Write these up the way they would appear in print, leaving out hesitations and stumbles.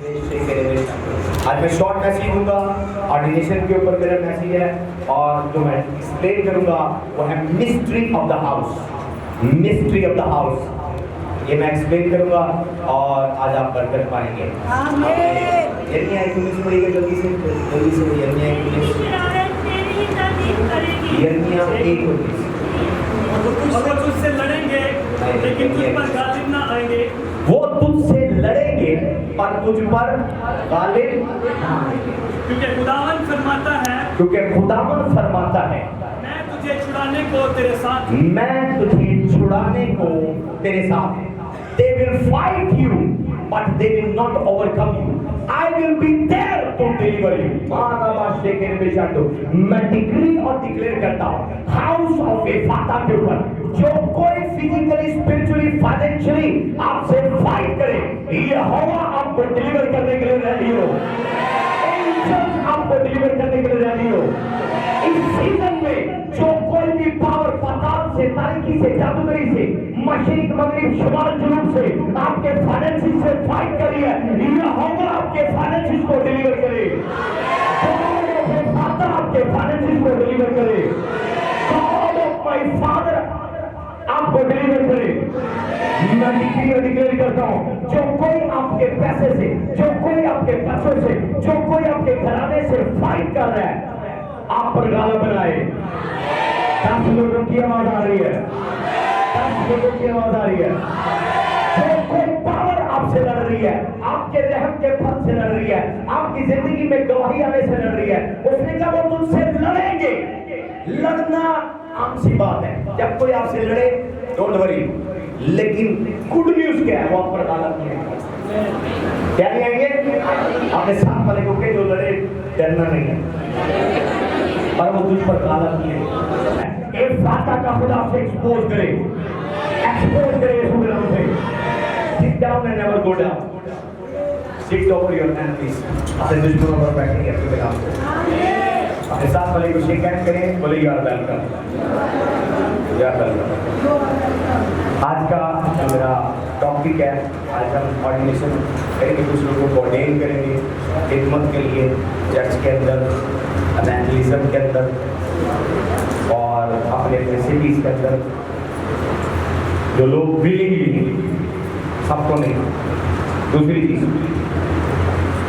آج میں short message دوں گا، آرڈینیشن کے اوپر میرا میسیج ہے، اور جو میں ایکسپلین کروں گا وہ ہے mystery of the house. Mystery of the house یہ میں ایکسپلین کروں گا اور آج آپ برکت پائیں گے. یرمیا 19 پڑھیے گا جلدی سے یرمیا 19. یرمیا 1:19. وہ تجھ سے لڑیں گے لیکن تجھ پر غالب نہ آئیں گے. وہ تجھ سے لڑیں گے پر تجھ پر غالب نہ آئیں گے. کیونکہ خداوند فرماتا ہے میں تجھے چھڑانے کو تیرے ساتھ ہوں. They will fight you but they will not overcome you. I will be there to deliver you. میں ڈگری اور ڈکلیئر کرتا ہوں ہاؤس آف افاتہ کے اوپر جو کوئی فزیکلی اسپرچولی فائنینشلی آپ سے فائٹ کرے یہ ہوا آپ کو ڈلیور کرنے کے لیے ریڈی ہو. آپ کو ڈلیور کرنے کے لیے ریڈی ہو. اس سیزن میں جو کوئی بھی پاور پتال سے تاریکی سے جادوگری سے مشرق مغرب شمال جنوب سے آپ کے فائنینسز سے فائٹ کری ہے یہ ہوگا آپ کے فائنینسز کو ڈلیور کرے. آپ کے فائنینسز کو ڈلیور کرے. God of my Father آپ کو ڈلیور کرے. میں ڈکلیئر کرتا ہوں جو کوئی آپ کے پیسے سے جو کوئی آپ کے بچوں سے جو کوئی آپ کے گھرانے سے فائٹ کر رہا ہے آپ پر غالب بنائے. 10 لوگوں کی آواز آ رہی ہے. 10 لوگوں کی آواز آ رہی ہے. جو کوئی پاور آپ سے لڑ رہی ہے آپ کے رحم کے پھل سے لڑ رہی ہے آپ کی زندگی میں گواہی آنے سے لڑ رہی ہے اس نے کہا وہ تم سے لڑیں گے. لڑنا عام سی بات ہے جب کوئی آپ سے لڑے ڈونٹ وری لیکن گڈ نیوز کیا ہے وہ آپ پر غالب نہیں ہے. کیا نہیں آئیں گے آپ نے ساتھ والے کو کہ جو لڑے ڈرنا نہیں ہے پر وہ تجھ پر غالب نہیں ہے. ایک فاتح کا خدا سے ایکسپوز کرے یسوع کے نام سے. Sit down and never go down. Sit over your hand please. اپنے دشمنوں پر بیٹھیں گے یسوع کے نام سے. اپنے ساتھ والے کو شیک ہینڈ کریں بولے یار ویلکم یار ویلکم. آج کا جو میرا ٹاپک ہے آج ہم آرڈینیشن کریں گے کچھ لوگوں کو آرڈین کریں گے خدمت کے لیے چرچ کے اندر ایونجلزم کے اندر اور اپنے اپنے سٹیز کے اندر جو لوگ ولنگلی سب کو نہیں. دوسری چیز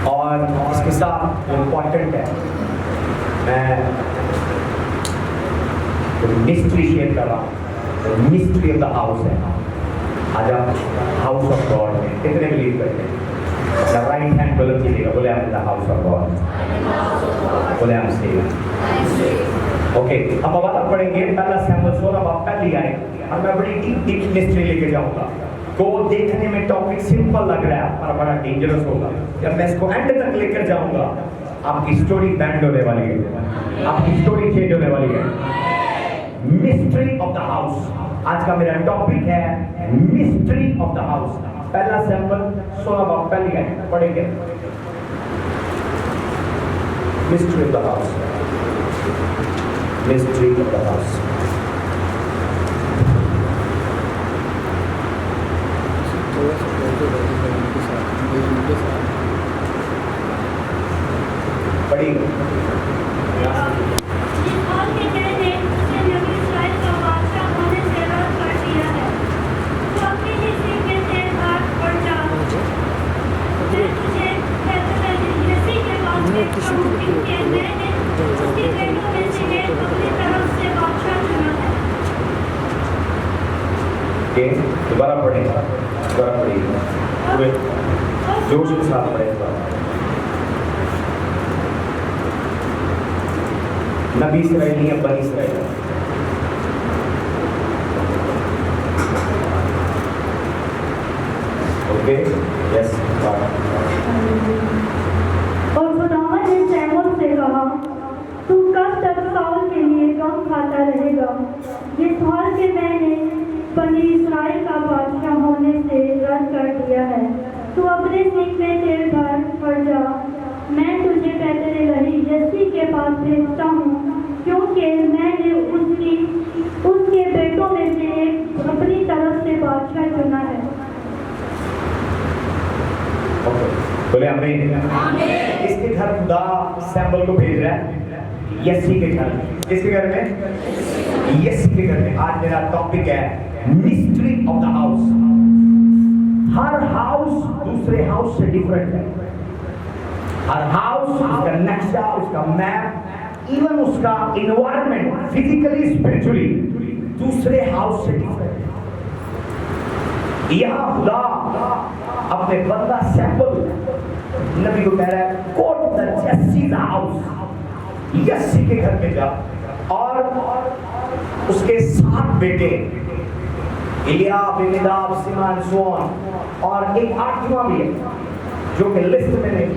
اور اس کے ساتھ امپورٹنٹ ہے میں مسٹری شیئر کر رہا ہوں. مسٹری آف دا ہاؤس ہے. آج آپ ہاؤس آف گاڈ میں کتنے بلیو کرتے ہیں؟ رائٹ ہینڈ بلند کیجیے گا بولے آپ دا ہاؤس آف گاڈ بولے آپ سے. اوکے اب بات پڑھیں گے پہلا سیموئیل 16 باب پہلی آئے اور میں بڑی ڈیپ مسٹری لے کے جاؤں گا. تو دیکھنے میں ٹاپک سمپل لگ رہا ہے پر بڑا ڈینجرس ہوگا. جب میں اس کو اینڈ تک لے کر جاؤں گا آپ کی سٹوری بینڈ ہونے والی ہے آپ کی سٹوری چینج ہونے والی ہے. مسٹری آف دا ہاؤس آج کا میرا ٹاپک ہے مسٹری آف دا ہاؤس. پہلا سیموئیل 16 باب پہلی آئے پڑھیں گے. Mystery of the house. Mystery of the house. پڑھی دوبارہ پڑھیں دوبارہ پڑھیے پورے جوش کے ساتھ پڑھیں. نبی اسرائیل یا بنی اسرائیل. Okay yes. اور خداوند نے سیموئیل سے کہا تو کب تک ساؤل کے لیے غم کھاتا رہے گا؟ جس حال کے میں نے بنی اسرائیل کا بادشاہ ہونے سے رد کر دیا ہے تو اپنے سنگ میں تیل بھر پڑ جا. میں تجھے بیت الہی یسی کے پاس بھیجتا ہوں کیونکہ میں نے اس کے بیٹوں میں سے ایک اپنی طرف سے بادشاہ چنا ہے. बोले आमीन। इसके घर खुदा सैमुअल को भेज रहा है यसी के घर में। किसके घर में? यसी के घर में। आज मेरा टॉपिक है mystery of the house. Her house दूसरे हाउस से डिफरेंट है। हर हाउस, उसका नक्शा, उसका मैप, इवन उसका इन्वायरमेंट फिजिकली स्पिरिचुअली दूसरे हाउस से डिफरेंट है। यहां खुदा अपने बंदा सैमुअल नबी को कह रहा है go to the Jessie house, Jessie के घर में जा और उसके 7 बेटे इलिया, अबीनादाब, सिमोन, सोन और एक 8वां भी है जो कि लिस्ट में नहीं।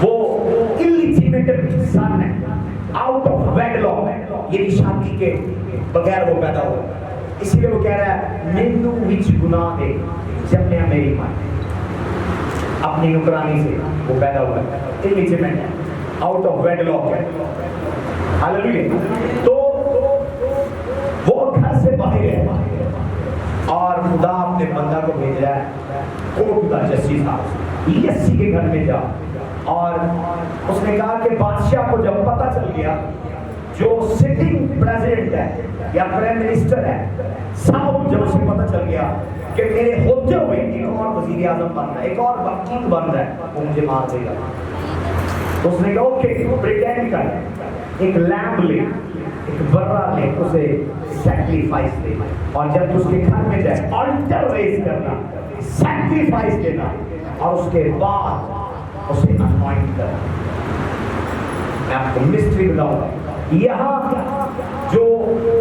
वो इलिजिटिमेट सन है, आउट ऑफ वेडलॉक, ये शादी के बगैर वो पैदा हुआ। इसीलिए वो कह रहा है मेनू विच गुनाह दे जन्मया मेरी मां, अपनी नुकरानी से वो पैदा हुआ है, इलिजिटिमेट है, आउट ऑफ वेडलॉक है। हालेलुया। तो वो घर से बाहर है और खुदा अपने बंदा को भेज रहा है go to the Jessie house, Jessie के घर में जा। और उसने कहा कि बादशाह को जब पता चल गया, जो सिटिंग प्रेसिडेंट है या प्राइम मिनिस्टर है साउथ, जब उसे पता चल गया कि मेरे होते हुए एक और वजीर आजम बन रहा है, एक और किंग बन रहा है, वो मुझे मार देगा। तो उसने कहा ओके प्रिटेंड कर, एक लैम्ब ले, एक बर्रा ले, उसे सैक्रिफाइस दे, और जब उसके घर में जाए ऑल्टर रेज करना, सैक्रिफाइस देना, और उसके बाद उसे अनॉइंट करना। मैं आपको मिस्ट्री बताऊंगा। यहाँ जो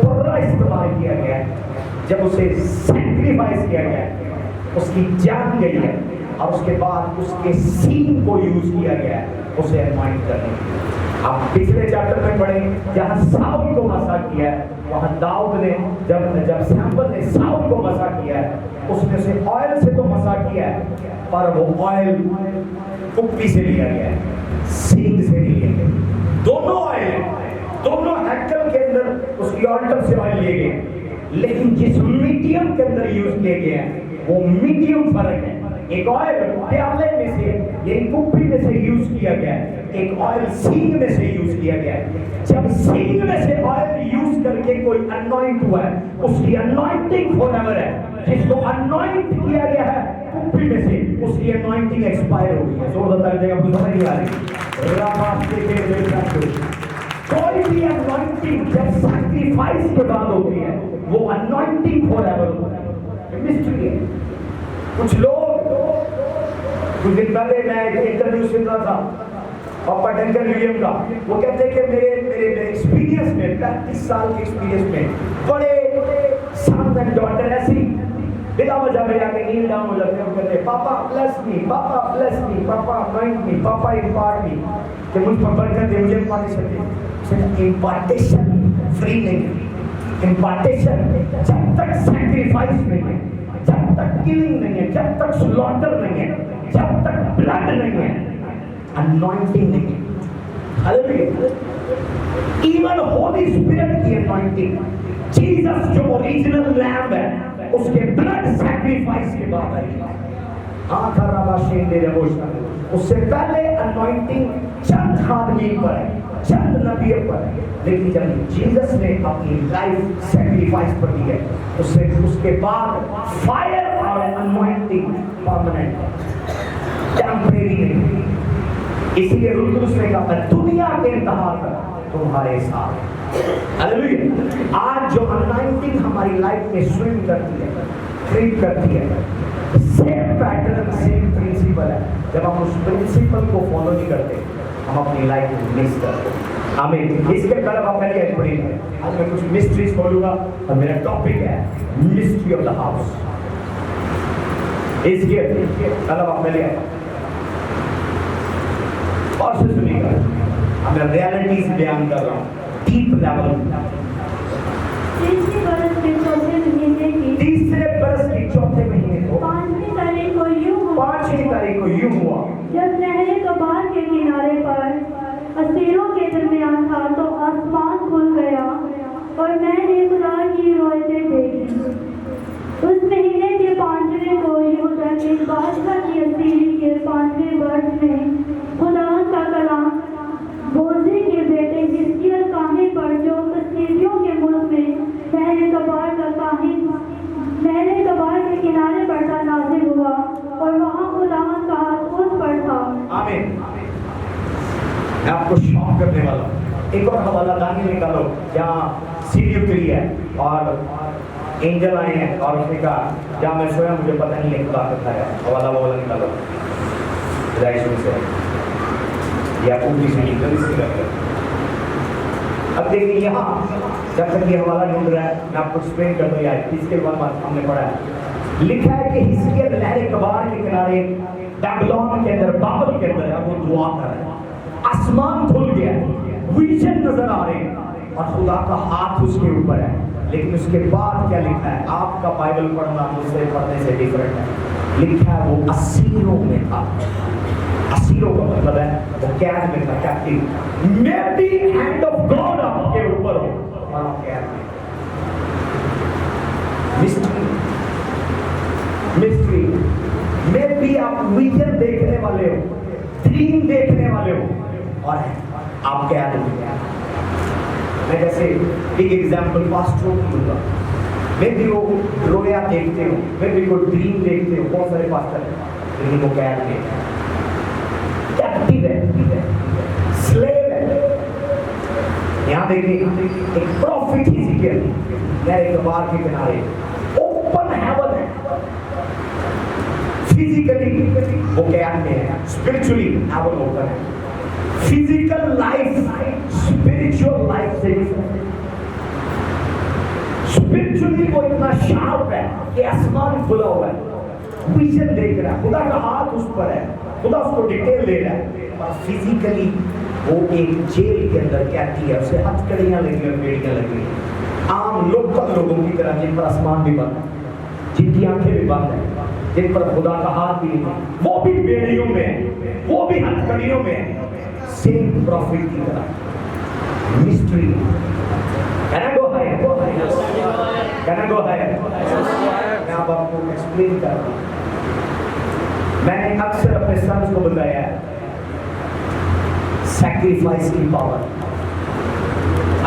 बर्रा इस्तेमाल किया गया है, जब उसे सैक्रिफाइस किया गया है, उसकी जान गई है, और उसके बाद उसके सीन को यूज किया गया है उसे अनॉइंट करने के लिए। आप पिछले चैप्टर में पढ़े जहां साउल को मसा किया है, वहां दाऊद ने जब सैमुअल ने साउल को मसा किया है, उसने उसे ऑयल से तो मसा किया है, पर वो ऑयल कुप्पी से लिया गया है, सींग से नहीं लिया गया। दोनों ऑयल, दोनों हैकल के अंदर उसकी ऑल्टर से ऑयल लिए गए, लेकिन जिस मीडियम के अंदर यूज किए गए हैं वो मीडियम फर्क है। एक ऑयल प्याले में से, ये कुप्पी में से यूज किया गया है, एक ऑयल सींग में से यूज किया गया है। जब सींग में से ऑयल यूज करके कोई अनॉइंट हुआ है, उसकी अनॉइंटिंग फॉरएवर है। जिसको अनॉइंट किया गया है कुप्पी में से, उसकी अनॉइंटिंग एक्सपायर हो गई है। जोर बता देगा, आपको समझ नहीं आ रही? कोई भी अनॉइंटिंग जब सैक्रिफाइस के बाद होती है, वो अनॉइंटिंग फॉरएवर होती है। मिस्ट्री है। कुछ लोग, कुछ दिन पहले मैं एक इंटरव्यू सुन रहा था पापा डंकन विलियम का, वो कहते हैं कि मेरे एक्सपीरियंस में, 35 साल के एक्सपीरियंस में, बड़े सन एंड डॉटर ऐसी बिना वजह में आके नील डाउन हो जाते हैं। वो कहते हैं पापा ब्लेस मी, पापा ब्लेस मी, पापा अनॉइंट मी, पापा इम्पार्ट मी, कि मुझ पर बरकत दे, मुझे इम्पार्टेशन दे। इम्पार्टेशन फ्री नहीं है। इम्पार्टेशन जब तक सैक्रिफाइस नहीं है, जब तक किलिंग नहीं है, जब तक स्लॉटर नहीं है, जब तक ब्लड नहीं है, अनॉइंटिंग नहीं है। हालेलुया। इवन होली स्पिरिट की अनॉइंटिंग, जीसस जो ओरिजिनल लैम्ब है, उसके ब्लड सैक्रिफाइस के बाद आई। उससे पहले अनॉइंटिंग चंद आदमी पर है, चंद नबियों पर है, लेकिन जब जीसस ने अपनी लाइफ सैक्रिफाइस पर दी है, उसके बाद फायर और अनॉइंटिंग परमानेंट, टेम्परेरी नहीं। इसीलिए रुतुस ने कहा दुनिया के इंतहा तक तुम्हारे साथ। हालेलुया। आज जो अनॉइंटिंग हमारी लाइफ में स्विम करती है, ट्रीट करती है, सेम पैटर्न, सेम प्रिंसिपल है। जब हम उस प्रिंसिपल को फॉलो नहीं करते, हम अपनी लाइफ को मिस करते हैं। आमीन। इसके तरफ आप पहले पढ़ी है। आज मैं कुछ मिस्ट्रीज बोलूंगा और मेरा टॉपिक है मिस्ट्री ऑफ द हाउस। इसके तरफ आप पहले और से सुनिएगा, मैं रियलिटीज बयान कर रहा हूँ, डीप लेवल। तीसरे बरस के चौथे महीने को 5वीं तारीख को यूं हुआ, जब नहर कबार के किनारे पर असीरों के दरमियान था, तो आसमान खुल गया और मैंने खुदा की रोयतें देखी। उस महीने के 5वें को यहूदा के बादशाह की असीरी के 5वें वर्ष में खुदा का कलाम बोझे के बेटे हिजकिय्याह काहे पर जो कस्दियों के मुल्क में महरे कबार के किनारे पर था नाज़िल हुआ और वहाँ खुदावंद का हाथ उस पर था। आमीन। मैं आपको शॉक करने वाला हूँ। एक और हवाला दानी निकालो जहाँ सीढ़ी उतरी है और एंजल आए हैं और उसने कहा जहाँ मैं सोया मुझे पता नहीं है खुदा कब आया। हवाला वो निकालो से या पूरी सीढ़ी जल्दी से निकालो। अब देखिए यहाँ जब तक ये हवाला ढूंढ रहा है मैं आपको एक्सप्लेन कर दूँ यार इसके बाद हमने पढ़ा है। लिखा है कि हिजकिय्याह लहरे कबार के किनारे बैबीलोन के अंदर बाबल के अंदर वो दुआ कर रहा है। आसमान खुल गया, विजन नजर आ रहे हैं और खुदा का हाथ उसके ऊपर है। लेकिन उसके बाद क्या लिखा है? आपका बाइबल पढ़ना मुझसे पढ़ने से डिफरेंट है। लिखा है वो असीरों में था। असीरों का मतलब है वो कैद में था, captive. May be hand of God आपके ऊपर हो और आप कैद में। मिस्ट्री मे बी आप विजन देखने वाले हो, ड्रीम देखने वाले हो और आप कैद में। मैं जैसे एक एग्जाम्पल पास्टरों की दूंगा। मे बी वो रोया देखते हो, मे बी वो ड्रीम देखते हो, बहुत सारे पास्टर लेकिन वो कैद में कैप्टिव है, स्लेव है। यहाँ देखिए एक प्रॉफिट हिजकिय्याह लहरे कबार के किनारे ओपन हेवन है। फिजिकली वो कैद में है, स्पिरिचुअली हेवन ओपन है। फिजिकल लाइफ स्पिरिचुअल लाइफ से स्पिरिचुअली वो इतना शार्प है कि आसमान खुला हुआ है, विजन देख रहा है, खुदा का हाथ उस पर है, खुदा उसको डिटेल दे रहा है। और फिजिकली वो एक जेल के अंदर कैदी है, उसे हथकड़ियां लगी और बेड़ियां लगी हैं। आम लोकल लोगों की तरह जिन पर आसमान भी बंद है, जिनकी आंखें भी बंद है, जिन पर खुदा का हाथ भी नहीं, वो भी बेड़ियों में, वो भी हथकड़ियों में, सेम प्रॉफिट की तरह। Mystery Can I go higher? Can I go higher? मैं अब आपको एक्सप्लेन कर रहा हूँ। मैंने अक्सर अपने सन्स को बताया है सैक्रिफाइस की पावर।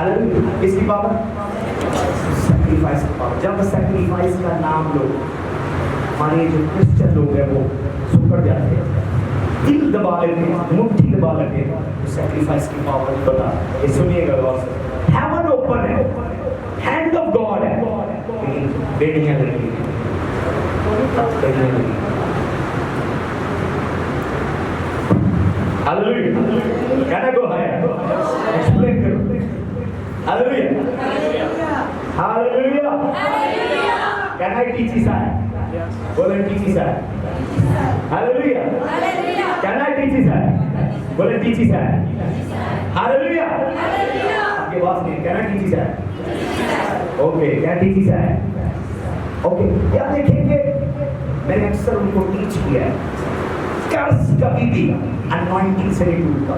अलग किसकी पावर? सैक्रिफाइस की पावर। जब सैक्रिफाइस का नाम लो हमारे जो क्रिश्चियन लोग हैं वो सुकड़ जाते हैं, दिल दबा लेते हैं, मुट्ठी दबा लेते हैं। तो सैक्रिफाइस की पावर बता, ये सुनिएगा गौर से। हेवन ओपन है, हैंड ऑफ गॉड है, लेकिन बेड़ियां लगी हैं। Hallelujah. Can I go higher? Explain करो। Hallelujah. Hallelujah. Can I teach this side? बोले teach this side। Hallelujah. Can I teach this side? बोले teach this side। हालेलुया। आपके पास नहीं, Can I teach this side? Okay, क्या teach this side? Okay, क्या देखेंगे? मैंने अक्सर उनको टीच किया है, कर्स कभी भी अनॉइंटिंग से नहीं टूटता।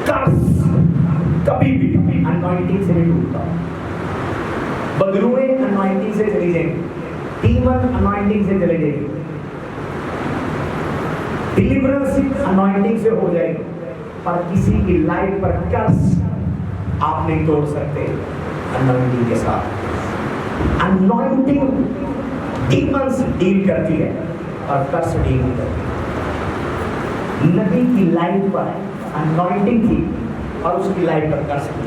कर्स कभी भी अनॉइंटिंग से नहीं टूटता। बदलुएं अनॉइंटिंग से चली जाएंगी, डीमन अनॉइंटिंग से चले जाएंगे, डिलीवरेंस अनॉइंटिंग से हो जाएगी, पर किसी की लाइफ पर कर्स आप नहीं तोड़ सकते अनॉइंटिंग के साथ। अनॉइंटिंग डीमंस डील करती है और कर्स डील नहीं करती। नबी की लाइफ पर अनॉइंटिंग थी और उसकी लाइफ पर कर्स थी,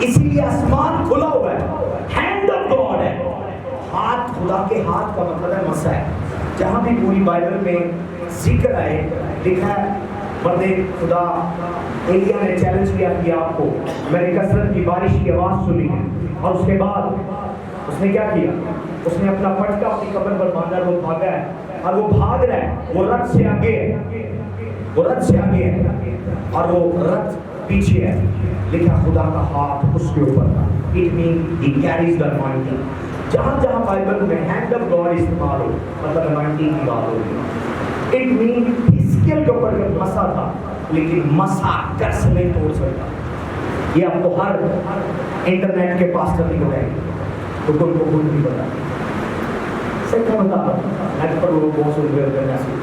इसीलिए आसमान खुला हुआ है, हैंड ऑफ गॉड है। हाथ, खुदा के हाथ का मतलब है मसा है। जहां भी पूरी बाइबल में जिक्र आए लिखा है बंदे खुदा एलिया ने चैलेंज किया कि आपको मैंने कसरत की बारिश की आवाज सुनी है, और उसके बाद उसने क्या किया? उसने अपना पटका अपनी कमर पर बांधा, वो भागा है और वो भाग रहा है, वो रथ से आगे है, वो रथ से आगे है और वो रथ पीछे है। लिखा खुदा का हाथ उसके ऊपर था। It mean he carries the anointing. जहां जहां बाइबल में हैंड ऑफ गॉड इस्तेमाल हो मतलब अनॉइंटिंग की बात होगी। इट मीन हिजकिय्याह के ऊपर जब मसा था, लेकिन मसा कर्स नहीं तोड़ सकता। ये आपको हर इंटरनेट के पास्टर नहीं बताएंगे, तो कोई को नहीं पता। सच में बता रहा हूँ, नेट पर लोग बहुत सुन रहे होते हैं मैसेज,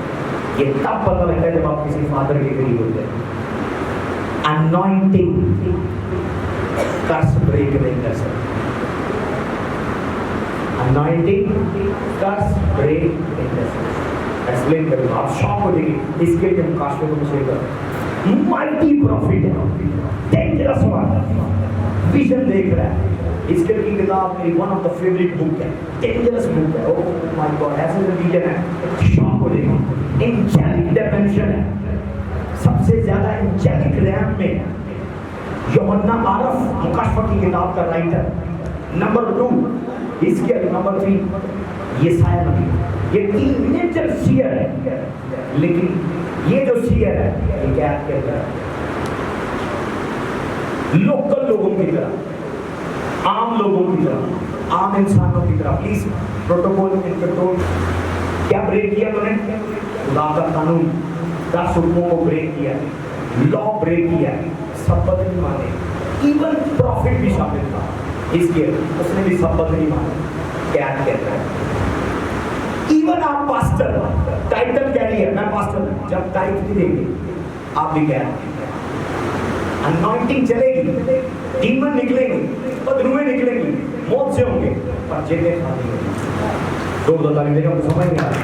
ये तब पता लगता है जब आप किसी फादर के करीब होते हैं। अनॉइंटिंग कर्स ब्रेक नहीं कर सकते, अनॉइंटिंग कर्स ब्रेक नहीं कर सकते। एक्सप्लेन करूँगा, आप शॉक हो जाएंगे इसके लिए हम काशे को शेयर करें। माइटी प्रॉफिट है, डेंजरस वन, विजन देख रहा है। इसके की किताब मेरी one of the favourite book है, डेंजरस बुक है। ओह माय गॉड, ऐसे जो विजन है शॉक हो जाएगा। एंजेलिक डायमेंशन है, सबसे ज्यादा एंजेलिक रैम में यूहन्ना आरफ मुकाशफा की किताब का राइटर। नंबर 2 इसके नंबर 3 यशायाह नबी। ये 3 मेजर सीयर है, लेकिन ये जो सीयर है ये क्या कहता है, लोकल लोगों की तरह, आम लोगों की तरह, आम इंसानों की तरह। Please protocol control. क्या ब्रेक किया उन्होंने? खुदा का कानून, 10 हुक्मों को ब्रेक किया, लॉ ब्रेक किया, शब्द नहीं माने। इवन प्रॉफिट भी शामिल था इसके, उसने भी शब्द नहीं माने। क्या कहता है? इवन आप पास्टर, टाइटल कैरियर, मैं पास्टर, जब टाइटल नहीं देंगे आप भी कह रहे, अनॉइंटिंग चलेगी, डीमन निकलेंगे, बदरुए निकलेंगी, मौत से होंगे, पर जेबें खाली होंगी। दो बता रहे हैं, समझ नहीं आ रहा।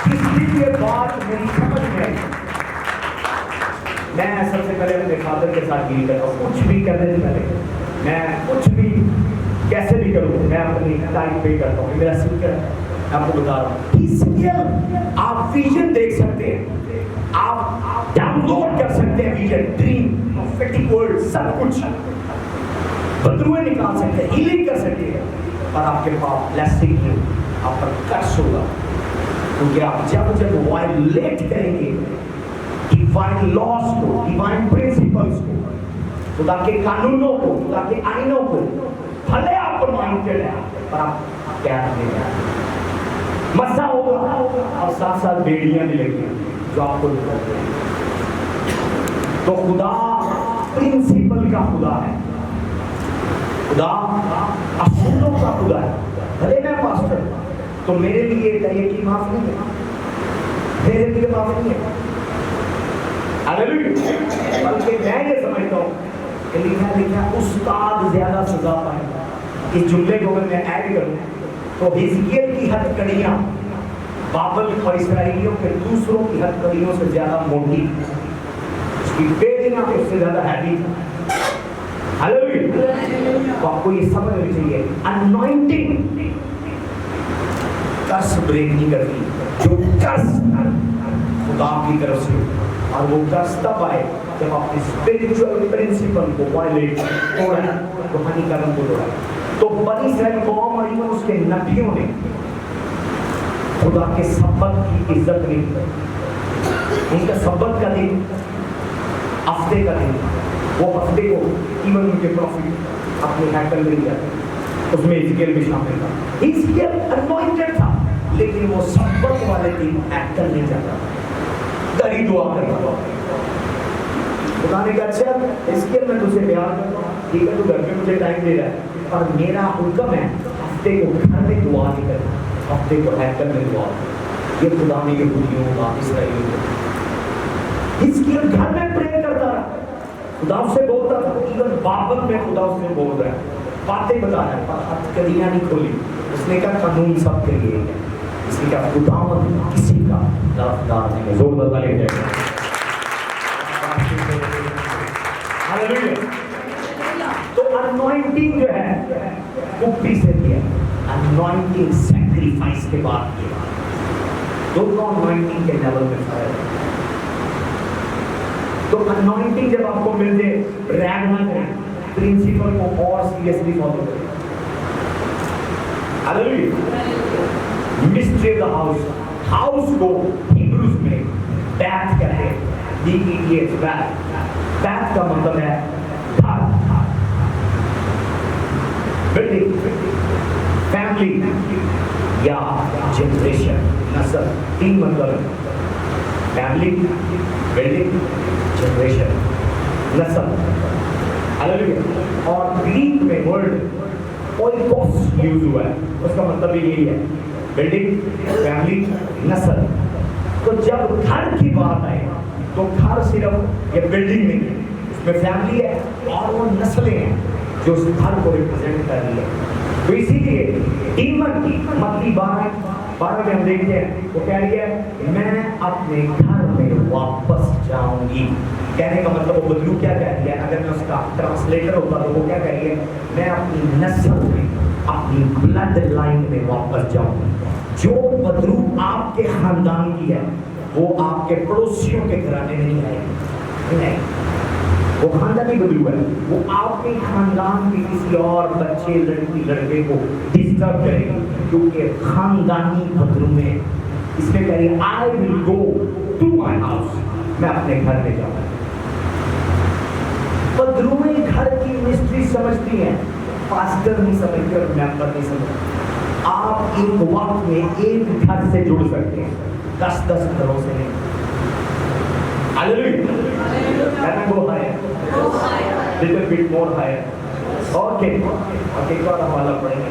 इसलिए बात मेरी समझ में आई। मैं सबसे पहले अपने फादर के साथ डील करता हूँ, कुछ भी करने से पहले मैं कुछ भी कैसे भी करूँ, मैं अपनी टाइम पे करता हूँ। मेरा सीक्रेट आपको बता रहा हूँ। इसलिए आप विजन देख सकते हैं, आप डाउनलोड कर सकते हैं विजन, ड्रीम, प्रोफेटिक वर्ड, सब कुछ बदरुए निकाल सकते हैं, हीलिंग कर सकते हैं, पर आपके पास ब्लेसिंग नहीं, आप पर कर्स होगा। क्योंकि आप जब वायलेट करेंगे डिवाइन लॉज को, डिवाइन प्रिंसिपल्स को, खुदा के कानूनों को, खुदा के आइनों को, भले आप मानते हैं पर आप क्या नहीं, मसा होगा और साथ साथ बेड़ियां भी लगी जो आपको निकलते हैं। तो खुदा प्रिंसिपल का खुदा है, खुदा असूलों का खुदा है। भले मैं पास्टर, तो मेरे लिए कहिए कि माफ नहीं है, मेरे लिए माफ नहीं है। हालेलुया। बल्कि मैं ये समझता हूँ कि लिखा उस्ताद ज्यादा सजा पाएगा। इस जुमले को अगर मैं ऐड करूँ तो हिजकिय्याह की हथकड़ियाँ बाबल और इसराइलियों के दूसरों की हथकड़ियों से ज्यादा मोटी, उसकी बेड़ियाँ उससे ज्यादा हैवी। हालेलुया। तो आपको ये समझना चाहिए, अनॉइंटिंग कर्स ब्रेक नहीं करती। जो कर्स खुदा की तरफ से, और वो कर्स तब आए जब आपने स्पिरिचुअल प्रिंसिपल को वायलेट तोड़ा, रूहानी कर्म को तोड़ा। तो बनी इस्राएल कौम और इवन उसके नबियों ने खुदा के सब्बत की इज्जत नहीं की। उनका सब्बत का दिन, हफ्ते का दिन, वो हफ्ते को इवन उनके प्रॉफिट अपने हैकल में लिया, उसमें हिजकिय्याह भी शामिल था। हिजकिय्याह अनॉइंटेड था, लेकिन वो सब्बत वाले दिन हैकल नहीं जाता, दरी दुआ करता था। खुदा ने कहा अच्छा हिजकिय्याह मैं तुझे प्यार करता हूँ, ठीक है, तू घर में मुझे टाइम दे रहा है, पर मेरा हुक्म है हफ्ते को घर में दुआ नहीं करना, हफ्ते को हैकल में दुआ। ये खुदा ने यहूदियों का, इसराइलियों को, हिजकिय्याह घर में प्रे करता रहा, खुदा उससे बोलता था, इवन बाबल में खुदा उससे बोल रहा है, बातें बता रहा है, पर हथकड़ियाँ नहीं खोली। उसने कहा कानून सबके लिए है, इसलिए क्या खुदावंद किसी का तरफदार नहीं है। जोर बता लेते हैं। तो अनॉइंटिंग जो है कुप्पी से किया, अनॉइंटिंग सैक्रिफाइस के बाद किया। दोनों अनॉइंटिंग के लेवल में फर्क है। तो अनॉइंटिंग जब आपको मिल जाए, रैग ना करें, प्रिंसिपल को और सीरियसली फॉलो करें। Hallelujah. Mystery of the house, house को हिब्रूज में बैथ कहते हैं, BETH, बैथ। बैथ का मतलब है घर, बिल्डिंग, फैमिली या जनरेशन, नस्ल, 3 मतलब है, फैमिली, बिल्डिंग, जनरेशन, नस्ल। हालेलुया। और ग्रीक में वर्ड ओइकोस यूज हुआ है, उसका मतलब यही है बिल्डिंग, फैमिली, नस्ल। तो जब घर की बात आए तो घर सिर्फ ये बिल्डिंग नहीं है, उसमें फैमिली है और वो नस्लें हैं जो उस घर को रिप्रेजेंट कर रही है। तो इसीलिए डीमन की मत्ती 12 में हम देखते हैं वो कह रही है मैं अपने घर में वापस जाऊंगी। कहने का मतलब वो बदलू क्या कह रही है, अगर मैं उसका ट्रांसलेटर होता तो वो क्या कह रही है, मैं अपनी नस्ल में, अपनी ब्लड लाइन में वापस जाऊंगी। जो बदलू आपके खानदान की है वो आपके पड़ोसियों के घराने में नहीं आएगी, नहीं, वो खानदानी बदलू है, वो आपके खानदान के किसी और बच्चे, लड़की, लड़के को डिस्टर्ब करेगी, क्योंकि खानदानी बदलू में इसमें कह रही है I will go to my house, मैं अपने घर में जाऊंगा। बदलूएं घर की मिस्ट्री समझती हैं, पास्टर नहीं समझते और मेंबर नहीं समझते। आप एक वक्त में एक घर से जुड़ सकते हैं, 10-10 घरों से नहीं। Hallelujah, can I go higher? Little bit more higher. Okay, okay, एक और हवाला पढ़ेंगे,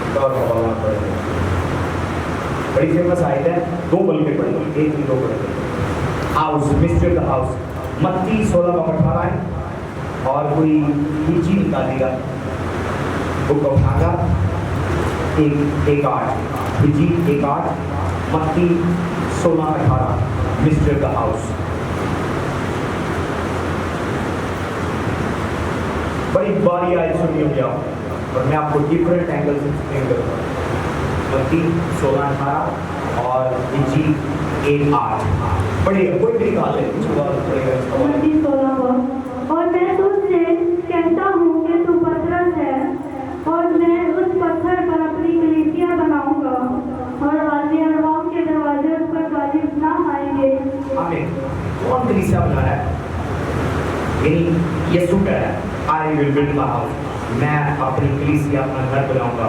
एक और हवाला पढ़ेंगे। बड़ी फेमस आयत है, 2 बल्कि पढ़ेंगे, 1 नहीं 2 पढ़ेंगे। House, mystery of the house, मत्ती 16:18 है। और कोई नीची निकालेगा बुक ऑफ हागा 1:8, हिजी 1:8, मत्ती 16:18, मिस्ट्री ऑफ द हाउस। बड़ी बारी आयत सुनी होगी आप, और मैं आपको डिफरेंट एंगल से एक्सप्लेन करूँगा। मत्ती 16:18 और हिजी 1:8। पढ़िए, कोई भी निकाल ले, कुछ बात पड़ेगा इसका। मत्ती 16 और मैं तुझसे कहता हूँ कि तू पत्थर है और मैं उस पत्थर पर अपनी कलीसिया बनाऊंगा और आदमी अरवाम के दरवाजे उस पर गालिब ना आएंगे। आमीन। कौन कलीसिया बना रहा है? यानी यीशु कह रहा है I will build my house, मैं अपनी कलीसिया, अपना घर बनाऊंगा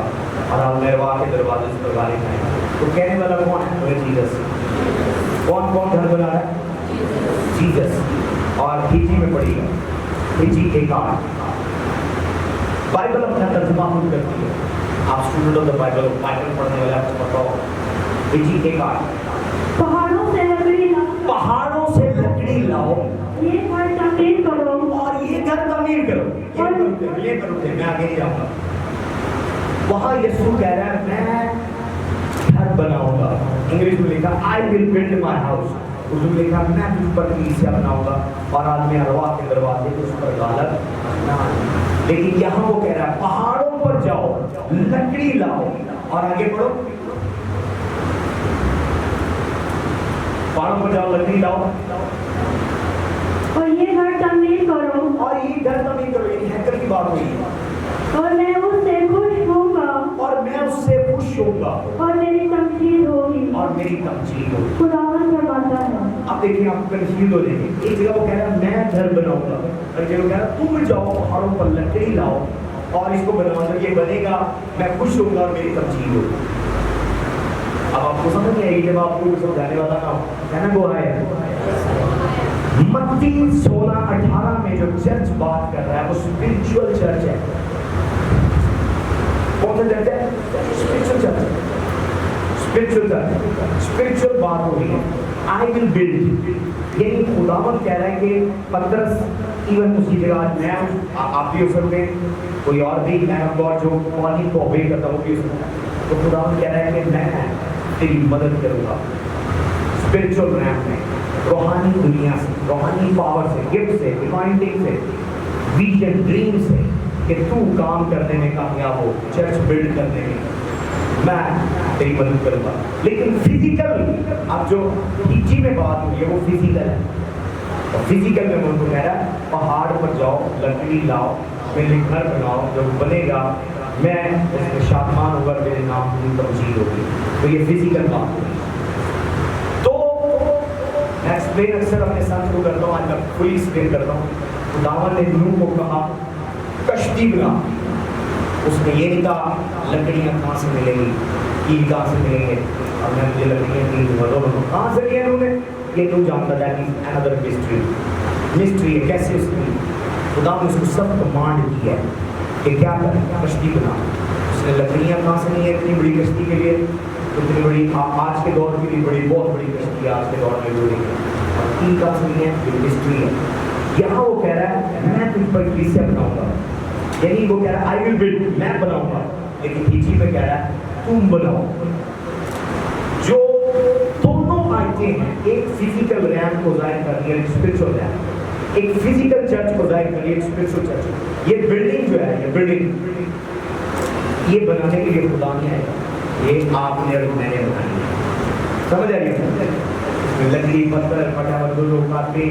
और अरवाम के दरवाजे उस पर गालिब आएंगे। तो कहने वाला कौन है? बोले जीसस। कौन कौन घर बना रहा है? जीसस। और हिजी में पढ़िएगा, हिजी 1:8। बाइबल अपना तर्जुमा खुद करती है, आप स्टूडेंट ऑफ द बाइबल पढ़ने वाले आपको पता हो। हिजी 1:8, पहाड़ों से लकड़ी लाओ, पहाड़ों से लकड़ी लाओ ये घर तमीर करो और ये घर तमीर करो। ये करो, मैं आगे नहीं जाऊंगा। वहां यीशु कह रहा है मैं घर बनाऊंगा। इंग्लिश में लिखा आई will build my house, Urdu में लिखा मैं उस पर कलीसिया बनाऊंगा और आदमी अरवा के दरवाजे उस पर गालत ना। लेकिन यहाँ वो कह रहा है पहाड़ों पर जाओ, लकड़ी लाओ और आगे बढ़ो। पहाड़ों पर जाओ, लकड़ी लाओ और ये घर तमीर करो और ये घर तमीर करो। ये हैकर की बात हुई है। और मैं उससे खुश होऊंगा और मैं उससे खुश होऊंगा और मेरी तमजीद होगी। और मेरी तमजीद होगी। खुदावन फरमाता है। अब देखिए, आप कंफ्यूज हो जाएंगे। एक जगह वो कह रहा है मैं घर बनाऊंगा, और एक जगह कह रहा है तुम जाओ पहाड़ों पर लकड़ी लाओ और इसको बनाओ, ये बनेगा, मैं खुश होऊंगा और मेरी तमजीद होगी। अब आपको समझ नहीं आएगी जब आपको समझाने वाला ना है ना। वो है मत्ती 16:18 में जो चर्च बात कर रहा है वो स्पिरिचुअल चर्च है। कौन सा चर्च है? Spiritual church. Spiritual church, spiritual बात हो रही है। आई विल बिल्ड, यानी खुदावंद कह रहा है कि पतरस इवन उसी जगह मैं आप भी हो सकते हैं, कोई और भी मैन ऑफ गॉड जो पानी को ओबे करता वो भी हो सकता है। तो खुदावंद कह रहा है कि मैं तेरी मदद करूंगा स्पिरिचुअल रैम में, रूहानी दुनिया से, रूहानी पावर से, गिफ्ट से, डिवाइन थिंग से, विजन, ड्रीम से, कि तू काम करने में कामयाब हो, चर्च बिल्ड करने में मैं तेरी मदद करूंगा। लेकिन फिजिकल, अब जो हिजी में बात हुई है वो फिजिकल है। और फिजिकल में उनको कह रहा है पहाड़ पर जाओ, लकड़ी लाओ, मेरे घर बनाओ, जब बनेगा मैं उसमें शादमान होगा, मेरे नाम की तमजीद होगी। तो ये फिजिकल बात होगी। तो मैं एक्सप्लेन अक्सर अपने साथ को करता हूँ, आज मैं फुली एक्सप्लेन करता हूँ। खुदावन ने नूह को कहा कश्ती बना, उसने ये नहीं कहा लकड़ियाँ कहाँ से मिलेंगी, कील कहाँ से मिलेंगे और मैं मुझे लकड़ियाँ कील दूंगा। तो कहाँ से लिया उन्होंने, ये तुम जानता था कि अनदर मिस्ट्री है। कैसे उसकी खुदा ने उसको सब कमांड किया है कि क्या करें, कश्ती बना। उसने लकड़ियाँ कहाँ से नहीं है इतनी बड़ी कश्ती के लिए, इतनी बड़ी आज के दौर के लिए बड़ी बहुत बड़ी कश्ती है आज के दौर में लोग है। और तीन कहाँ से नहीं है, जो हिस्ट्री है। यहाँ वो कह रहा है मैं तुझ पर कलीसिया बनाऊंगा, यानी वो कह रहा है आई विल बिल्ड, मैं बनाऊंगा, लेकिन पीछे में कह रहा है तुम बनाओ। जो दोनों आयतें हैं, एक फिजिकल रैम को जाहिर कर रही है, एक स्पिरिचुअल रैम, एक फिजिकल चर्च को जाहिर कर रही है, एक स्पिरिचुअल चर्च। ये बिल्डिंग जो है, ये बिल्डिंग ये बनाने के लिए खुदा नहीं आएगा, ये आपने और मैंने बनाई है। समझ आ रही है? इसमें लकड़ी पत्थर फटाफट दो लोग काटे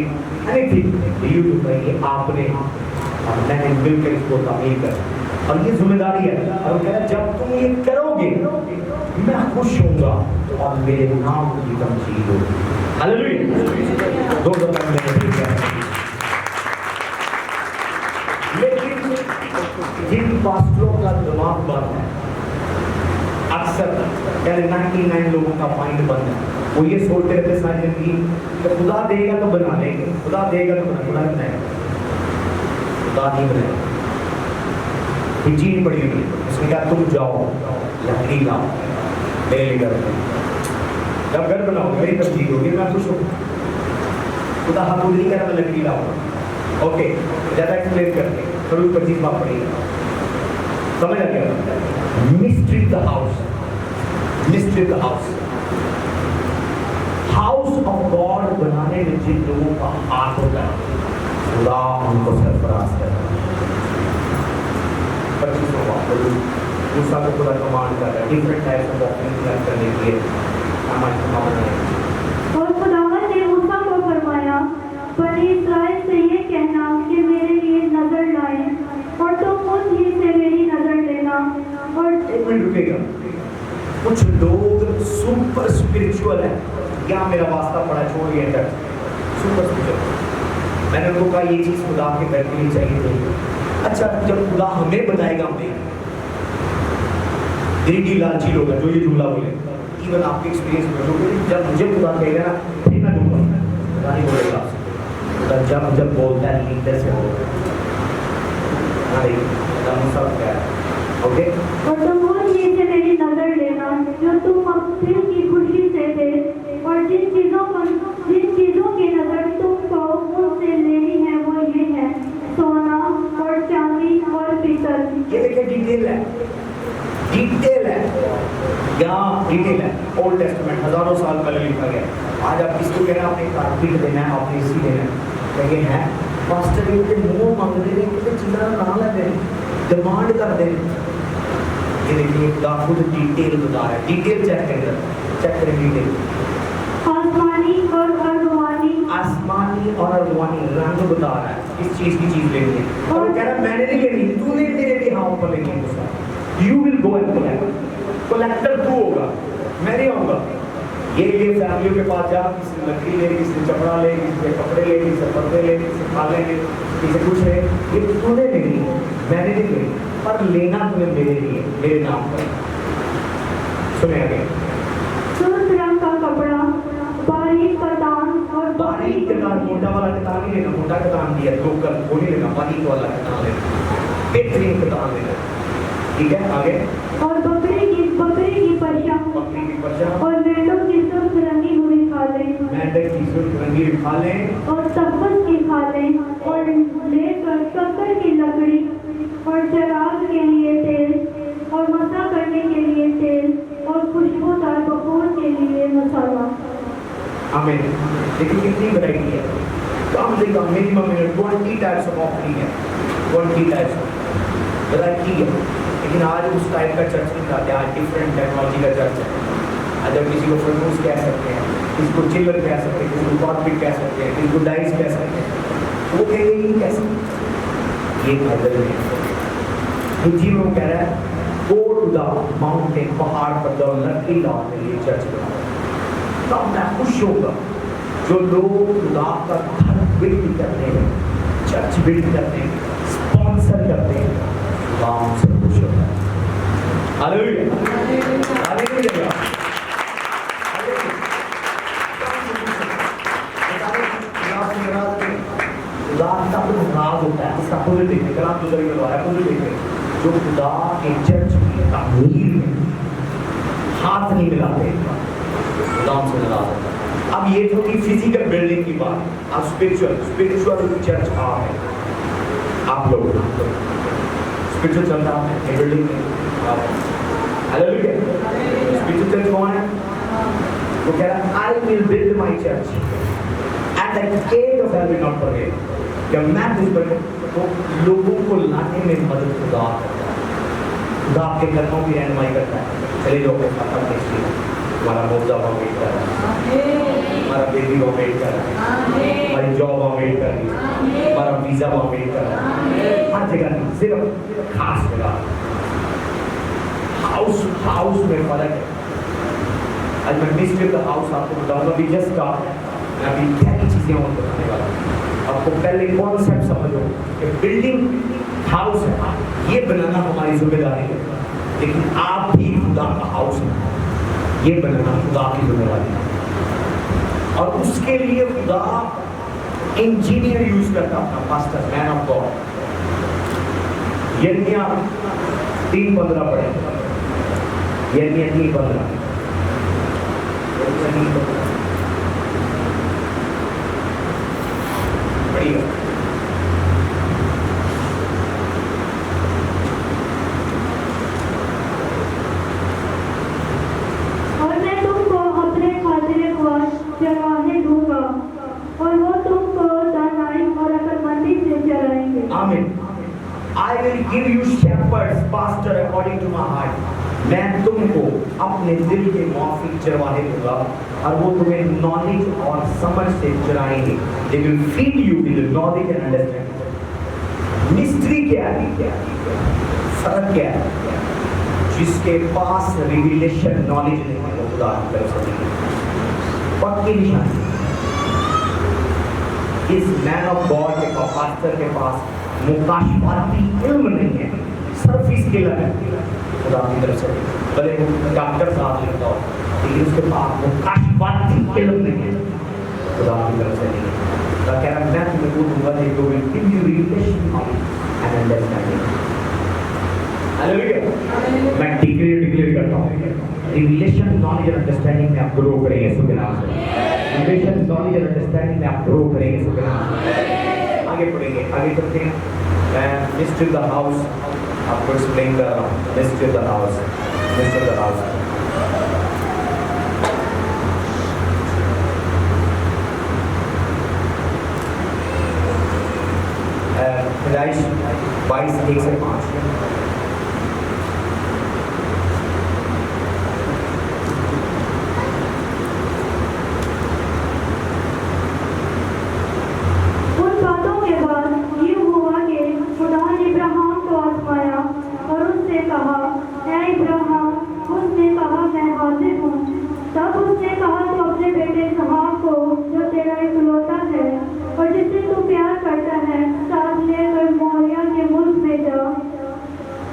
एनीथिंग ये आपने और मैंने मिलकर इसको तामीर कर, और ये जिम्मेदारी है। और वो कह रहा है जब तुम ये करोगे मैं खुश होऊंगा और मेरे नाम की तमजीद होगी। हालेलुया। दो दफा मैंने किया। लेकिन जिन पास्टरों का दिमाग बंद है, अक्सर 99 लोगों का माइंड बंद है, वो ये सोचते रहते सारी जिंदगी कि खुदा देगा तो बना लेंगे, खुदा देगा तो खुदा बनाएगा, खुदा नहीं बनाएगा। चीज पड़ी हुई, उसने कहा तुम जाओ लकड़ी लाओ मेरे लिए घर, जब घर बनाओ मेरी तब्दील होगी, मैं खुश हूँ। खुदा हाथ नहीं कह रहा मैं लकड़ी लाऊंगा। ओके, ज्यादा एक्सप्लेन करते थोड़ी 25 बात पड़ेगी, समझ आ गया? Mystery the house, mystery the house, house of God बनाने में जिन लोगों का हाथ होता है खुदा उनको सरफराज करता है। 25 दूसरा को खुदा कमांड कर रहा है डिफरेंट टाइप्स ऑफ ऑफरिंग करने के लिए हमारे बनाए। और खुदावंद ने मूसा को फरमाया बनी इस्राएल से ये कहना कि मेरे लिए नजर लाए और तुम उस ही से मेरी नजर लेना। और एक मिनट रुकेगा, कुछ लोग सुपर स्पिरिचुअल है, क्या मेरा वास्ता पड़ा छोड़ गया कर सुपर स्पिरिचुअल। मैंने उनको कहा ये चीज खुदा के घर के लिए चाहिए थी। अच्छा जब खुदा हमें बताएगा हमें ग्रीडी लालची लोग हैं जो ये जुमला बोले, इवन आपके एक्सपीरियंस में लोग जब मुझे खुदा कहेगा ना फिर मैं दूंगा, खुदा नहीं बोलेगा आपसे। खुदा जब बोलता है लीडर से बोलता है। ओके, और तुम उस ही से मेरी नजर लेना जो तुम अपने की खुशी से थे, और जिन चीजों की नजर तुमको उनसे लेनी है वो ये है सोना और चांदी और पीतल। ये देखिए डिटेल है, डिटेल है, यहाँ डिटेल है। ओल्ड टेस्टमेंट हजारों साल पहले लिखा गया। आज आप किसको कह रहे हैं आपने कारपेट देना है, आपने एसी देना है, कहेंगे हैं पास्टर ये मुंह मांग रहे हैं कि चीज़ा ना लेते हैं, डिमांड करते हैं। ये देखिए खुदा खुद डिटेल बता रहा है, डिटेल चेक करें डिटेल। आसमानी और अर्धवानी, आसमानी और अर्धवानी रंग बता रहा है किस चीज की चीज लेनी है। और कह रहा है मैंने नहीं लेनी, तूने मेरे लिए हाथ पर लेनी है। You will go and collect, collector तू होगा, मैं नहीं आऊंगा। ये फैमिलियों के पास जा, किसी लकड़ी ले, किसी चपड़ा ले, किसी कपड़े ले, किसी पर्दे ले, किसी खा लेंगे, किसी कुछ है, ये तूने लेनी है, मैंने नहीं लेनी, पर लेना तुम्हें मेरे लिए, मेरे नाम पर। सुने आगे, सुर्ख रंग का कपड़ा, बारीक कतान और बारीक कतान, मोटा वाला कतान नहीं लेना, मोटा कतान दिया लोकल वो नहीं लेना, बारीक वाला कतान लेना, बेहतरीन कतान लेना। ठीक है आगे, और बकरी की पशा और मेंढों की सुर्ख रंगी हुई खालें, मेंढक की सुर्ख रंगी खालें और तपस की खालें, और लेकर शक्कर की लकड़ी, और चराग के लिए तेल, और मसा करने के लिए तेल, और खुशबूदार बखूर के लिए मसाला। आमीन। देखिए कितनी वैरायटी है, कम से कम मिनिमम 20 टाइप्स ऑफ ऑफरिंग है, 20 टाइप्स वैरायटी है। लेकिन आज उस टाइप का चर्च नहीं करते, आज डिफरेंट टेक्नोलॉजी का चर्च है। आज हम किसी को फलूस कह सकते हैं, किसी को चिल्लर कह सकते हैं, किसी को कॉर्पिट कह सकते हैं, किसी को डाइस कह सकते हैं, वो कहेंगे ये कैसे, ये बाइबल में हिंदी में वो कह रहा है गो टू द माउंटेन, पहाड़ पर जाओ, लकड़ी लाओ के लिए चर्च बनाओ। तब मैं खुश होगा जो लोग खुदा का घर बिल्ड करते हैं, चर्च बिल्ड करते हैं, स्पॉन्सर करते हैं, खुदा से खुश होता है। Hallelujah, hallelujah. खुदा तब नाराज होता है, उसका जो खुदा के चर्च की तामीर में हाथ नहीं मिलाते, खुदा उनसे नाराज होता है। अब ये जो कि फिजिकल बिल्डिंग की बात, अब स्पिरिचुअल चर्च कहाँ है? आप लोग स्पिरिचुअल चर्च आप है बिल्डिंग में, हालेलुया। स्पिरिचुअल चर्च कौन है? वो कह रहा है I will build my church and the gate of hell will not prevail. जब मैं कुछ पर तो लोगों को लाने में मदद खुदा करता है, खुदा आपके कर्मों की रहनुमाई करता है। चले जाओ अपने खाता में देखिए, हमारा मुद्दा वेट कर रहा है, हमारा बेबी वेट कर रहा है, हमारी जॉब वेट कर रही है, हमारा वीजा वेट कर रहा है। हर जगह नहीं, सिर्फ खास जगह हाउस में फर्क है। आज मैं मिस्ट्री ऑफ द हाउस आपको बताऊंगा। अभी जस्ट स्टार्ट, मैं अभी क्या की चीज़ें और बताने वाला हूँ। आपको पहले कॉन्सेप्ट समझो कि बिल्डिंग हाउस है, ये बनाना हमारी जिम्मेदारी है, लेकिन आप भी खुदा का हाउस है, ये बनाना खुदा की जिम्मेदारी है। और उसके लिए खुदा इंजीनियर यूज करता अपना पास्टर, मैन ऑफ गॉड। यिर्मयाह 3:15 पढ़े, यिर्मयाह 3:15 पढ़िए। और मैं तुमको अपने खातिर चरवाहे दूंगा और वो तुमको दानाई और अकलमंदी से चराएंगे। आमीन। I will give you shepherds, pastor according to my heart. मैं तुमको अपने दिल के मुआफिक चरवाहे दूंगा और वो तुम्हें नॉलेज और समझ से चराएंगे। They will feed you with the knowledge and understanding. Mystery क्या है? फर्क क्या है? जिसके पास रिविलेशन नॉलेज नहीं है वो खुदा की तरफ से नहीं है। पक्की निशानी इस मैन ऑफ गॉड के पास, पास्टर के पास मुकाशफाती इल्म नहीं है, सरफेस स्किल है खुदा की तरफ से। भले वो डॉक्टर साहब लिखता हो, लेकिन उसके पास मुकाशफाती इल्म नहीं है, खुदा की तरफ से नहीं है। तो कह रहा मैं तुम्हें वो दूंगा जो will give you revelation and understanding. Hallelujah. मैं डिक्लेयर करता हूँ, रिविलेशन नॉलेज और अंडरस्टैंडिंग में आप ग्रो करेंगे यीशु के नाम से। रिविलेशन नॉलेज और अंडरस्टैंडिंग में आप ग्रो करेंगे यीशु के नाम से। आगे पढ़ेंगे, आगे चलते हैं। मैं मिस्ट्री ऑफ द हाउस आपको एक्सप्लेन कर रहा हूँ। Mystery of the house, mystery of the house. पैदाइश 22:1-5।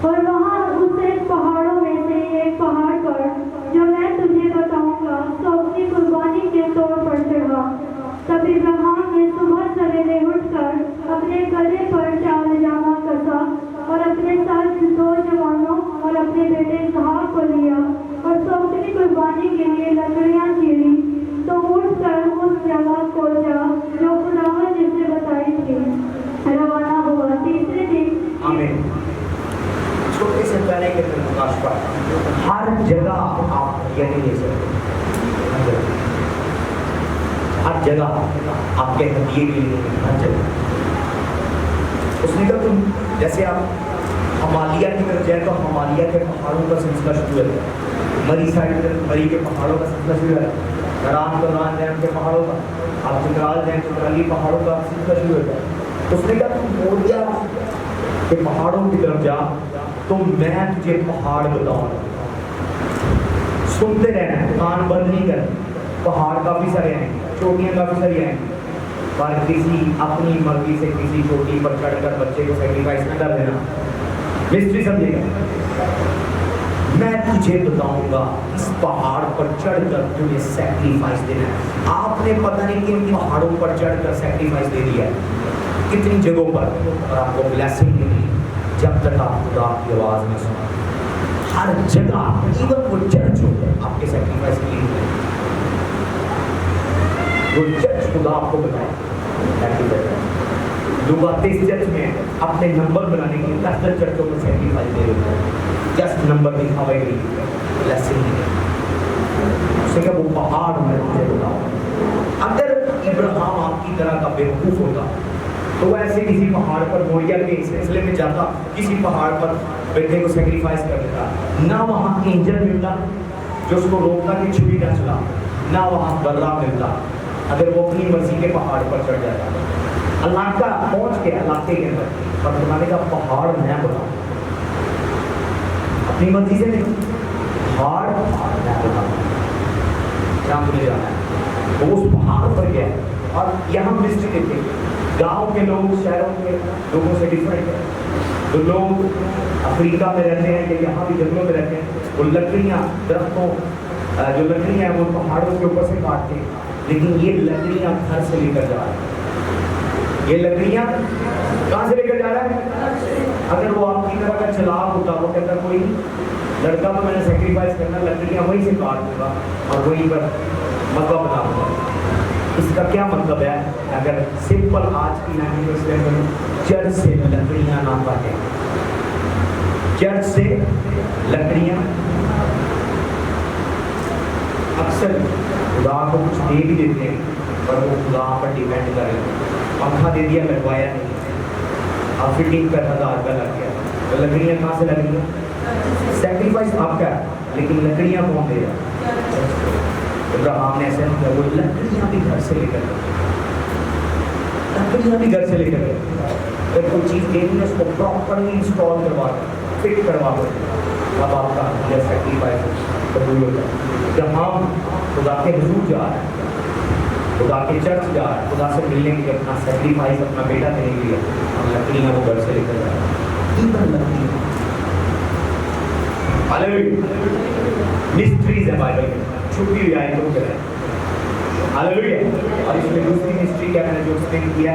और वहाँ उसे पहाड़ों में से एक पहाड़ पर जो मैं तुझे बताऊंगा तो अपनी कुर्बानी के तौर पर चढ़ा। तब इब्राहिम ने सुबह सवेरे उठकर अपने गले पर चाल जामा कसा और अपने साथ 2 जवानों और अपने बेटे इसहाक को लिया और सौंपनी कुर्बानी के लिए लकड़ियाँ चीरी। तो उठकर उस जगह को जा जो खुदावंद ने जिसे बताई थी रवाना हुआ। तीसरे दिन आमीन। छोटे से पहले के प्रकाश पर हर जगह आप ये नहीं ले सकते, हर जगह आपके हदिये के लिए, हर जगह। उसने कहा तुम जैसे आप हिमालय की तरफ जाए तो हिमालय के पहाड़ों का सिलसिला शुरू है, मरी साइड मरी के पहाड़ों का सिलसिला शुरू है, राम डैम के पहाड़ों का, आप चित्राल डैम चित्राली पहाड़ों का सिलसिला शुरू होता है। तो उसने कहा तुम मोरिया के पहाड़ों की तरफ जा तो मैं तुझे पहाड़ बताऊंगा। सुनते रहना, कान बंद नहीं करना। पहाड़ काफी सारे आएंगे, चोटियां काफी सारी आएंगी, पर किसी अपनी मर्जी से किसी चोटी पर चढ़कर बच्चे को सैक्रिफाइस न कर देना। मिस्ट्री समझेगा, मैं तुझे बताऊंगा इस पहाड़ पर चढ़कर तुझे सैक्रिफाइस देना है। आपने पता नहीं किन पहाड़ों पर चढ़कर सैक्रिफाइस दे दिया, कितनी जगहों पर, और आपको ब्लेसिंग मिली। जब तक आप खुदा की आवाज में सुना, हर जगह, इवन वो चर्च हो आपके सेक्रीफाइस के लिए, वो चर्च खुदा आपको बताए। लोग आते इस चर्च में अपने नंबर बनाने के लिए 10 चर्चों में सेक्रीफाइस दे रहे हैं, जस्ट नंबर दिखावे के लिए, ब्लेसिंग उससे क्या वो पहाड़ में मुझे बताओ। अगर इब्राहिम आपकी तरह का बेवकूफ होता तो वो ऐसे किसी पहाड़ पर मोरिया के सिलसिले में जाता, किसी पहाड़ पर बेटे को सेक्रीफाइस कर देता, ना वहाँ एंजल मिलता जो उसको रोकता कि छुरी ना चला, ना वहाँ बर्रा मिलता, अगर वो अपनी मर्जी के पहाड़ पर चढ़ जाता। इलाका पहुँच के इलाके के अंदर पर बनाने का पहाड़ नया बना, अपनी मर्जी से नहीं, पहाड़ नया बना, जहाँ तुझे जाना है वो उस पहाड़ पर गया। और यहाँ मिस्ट्री देखे, गांव के लोग शहरों के लोगों से डिफरेंट है। तो लोग अफ्रीका में रहते हैं या यहाँ भी जंगलों में रहते हैं, वो लकड़ियाँ दरख्तों जो लकड़ियाँ हैं वो पहाड़ों के ऊपर से काटते हैं, लेकिन ये लकड़ियाँ घर से लेकर जा रहे हैं। ये लकड़ियाँ कहाँ से लेकर जा रहा है? अगर वो आपकी तरह का चलाक होता, वो कहता कोई लड़का तो मैंने सेक्रीफाइस करना, लकड़ियाँ वहीं से काट दूंगा और वहीं पर मक्का बना दूंगा। इसका क्या मतलब है? अगर सिंपल आज की लैंग्वेज में चर्च से लकड़ियाँ ना काटे, चर्च से लकड़ियाँ, अक्सर खुदा को कुछ दे भी देते हैं पर वो खुदा पर डिपेंड करे। पंखा दे दिया, लगवाया नहीं, अब फिटिंग का 1000 रुपया लग गया, तो लकड़ियाँ कहाँ से लगेंगी? सेक्रीफाइस आपका है, लेकिन लकड़ियाँ कौन दे रहा? इब्राहिम ने ऐसे किया, वो लकड़ियाँ भी घर से लेकर गए, लकड़ियाँ भी घर से लेकर गए। अगर कोई चीज़ देनी है उसको प्रॉपरली इंस्टॉल करवा दो, फिट करवा दो, अब आपका यह सेक्रीफाइस कबूल होता है। जब हम खुदा के हुजूर जा रहे हैं, खुदा के चर्च जा रहे हैं, खुदा से मिलने के लिए अपना सेक्रीफाइस, अपना बेटा देने के लिए, हम लकड़ियाँ वो घर से लेकर जा रहे हैं। इवन लकड़ियाँ, हालेलुया, मिस्ट्रीज है बाइबल में, छुपी हुई आयतों के है, हालेलुया। और इसमें दूसरी मिस्ट्री क्या मैंने जो एक्सप्लेन किया,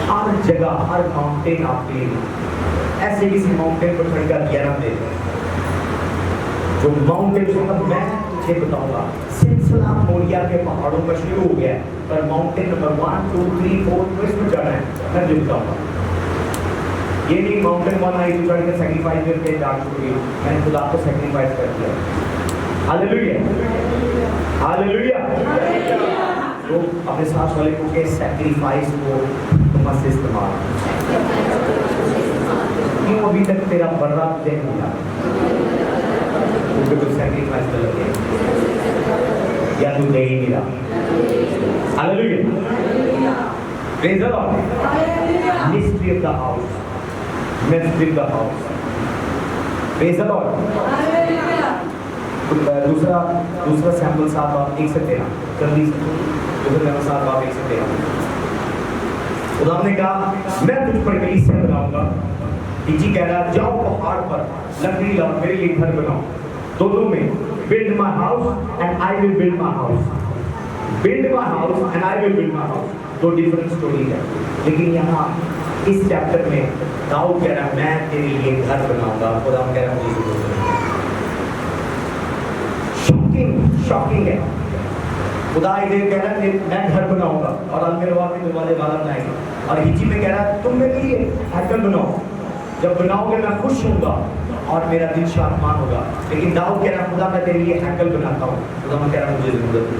हर जगह, हर माउंटेन आपके लिए, ऐसे किसी माउंटेन पर खड़ा किया ना दे, जो माउंटेन मतलब मैं तुझे बताऊंगा, सिलसिला मोरिया के पहाड़ों पर शुरू हो गया है, पर माउंटेन नंबर 1 2 3 4 इसमें चढ़ना है, मैं जो बताऊंगा। ये नहीं माउंटेन 1 आई तो चढ़ के सेक्रीफाइस करके डाल चुकी, मैंने खुदा को सेक्रीफाइस कर दिया। Hallelujah, hallelujah. तो अपने साथ वाले को के सेक्रीफाइस को तुम से इस्तेमाल, क्यों अभी तक तेरा बर्रा तुझे नहीं मिला, क्योंकि तू सेक्रीफाइस कर लगे या तू दे ही मिला। Hallelujah, praise the Lord. Mystery of the house, mystery of the house, praise the Lord. दूसरा सैम्पल साहब आप 1 से 13 जल्दी से, दूसरा सैम्पल साहब आप 1 से 13। खुदा ने कहा मैं तुझ पर कलीसिया बनाऊंगा। टीची कह रहा जाओ पहाड़ पर लकड़ी लाओ, मेरे लिए घर बनाओ, दोनों में build my house and I will build my house, build my house and I will build my house. दो डिफरेंट स्टोरी है, लेकिन यहाँ इस चैप्टर में दाऊद कह रहा मैं तेरे लिए घर बनाऊंगा, खुदा कह रहा मुझे। शॉकिंग है, खुदा इधर कह रहा है मैं घर बनाऊंगा और अलमेरवा के दरवाजे वाला बनाएगा, और हिजी में कह रहा है तुम मेरे लिए हैकल बनाओ, जब बनाओगे मैं खुश होऊंगा और मेरा दिल शादमान होगा। लेकिन दाऊद कह रहा खुदा मैं तेरे लिए हैकल बनाता हूँ, खुदा मैं कह रहा मुझे जरूरत है।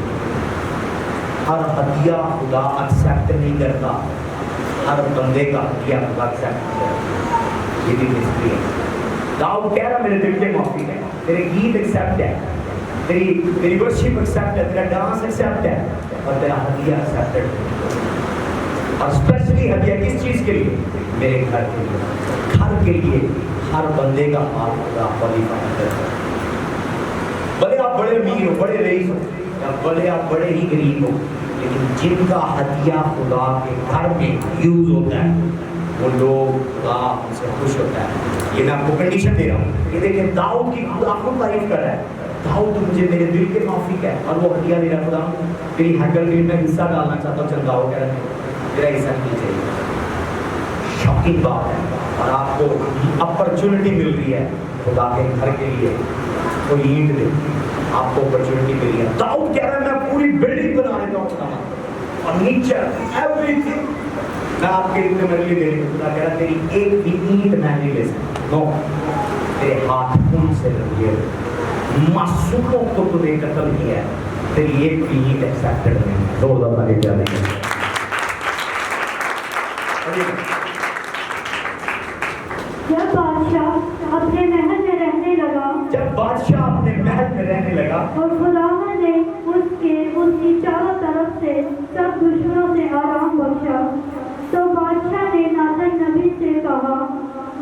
हर हदिया खुदा एक्सेप्ट नहीं करता, हर बंदे का हदिया खुदा एक्सेप्ट करता, ये भी मिस्ट्री है। दाऊद कह रहा मेरे दिल के माफी है, तेरे गीत एक्सेप्ट है, तेरी वर्शिप एक्सेप्ट है, तेरा डांस एक्सेप्ट है, और तेरा हदिया एक्सेप्टेड है। और स्पेशली हदिया किस चीज के लिए? मेरे घर के लिए, घर के लिए हर बंदे का हाथ खुदा क्वालिफाई करता है। भले आप बड़े अमीर हो, बड़े रईस हो, या भले आप बड़े ही गरीब हो, लेकिन जिनका हदिया खुदा के घर में यूज होता है वो लोग खुदा उनसे खुश होता है। ये मैं आपको कंडीशन दे रहा हूँ। ये देखिए दाऊद की खुदा को तारीफ कर रहा है, दाऊद मुझे मेरे दिल के माफिक है, और वो हदिया दे रहा खुदा तेरी हैकल में मैं हिस्सा डालना चाहता हूँ, चल दाऊद कह रहा है मेरा हिस्सा नहीं चाहिए। शॉकिंग बात है, اور آپ کو اپرچونٹی مل رہی ہے خدا کے گھر کے لیے کوئی اینٹ دے, آپ کو اپرچونٹی ملی ہے. داؤد کہہ رہا ہے میں پوری بلڈنگ بنا لیتا ہوں خدا, فرنیچر ایوری تھنگ میں آپ کے لیے میرے لیے دے رہی ہوں. خدا کہہ رہا ہے تیری ایک بھی اینٹ میں نہیں لے سکتا. نو, تیرے ہاتھ خون سے لگے ہوئے معصوموں کو تو نے قتل کیا ہے, تیری ایک بھی اینٹ ایکسیپٹڈ نہیں ہے. زوردار تالی بجا دیں گے. جب بادشاہ اپنے محل میں رہنے لگا, جب بادشاہ اپنے محل میں رہنے لگا اور خداوند نے اس کی چاروں طرف سے سب دشمنوں سے آرام بخشا, تو بادشاہ نے ناتن نبی سے کہا,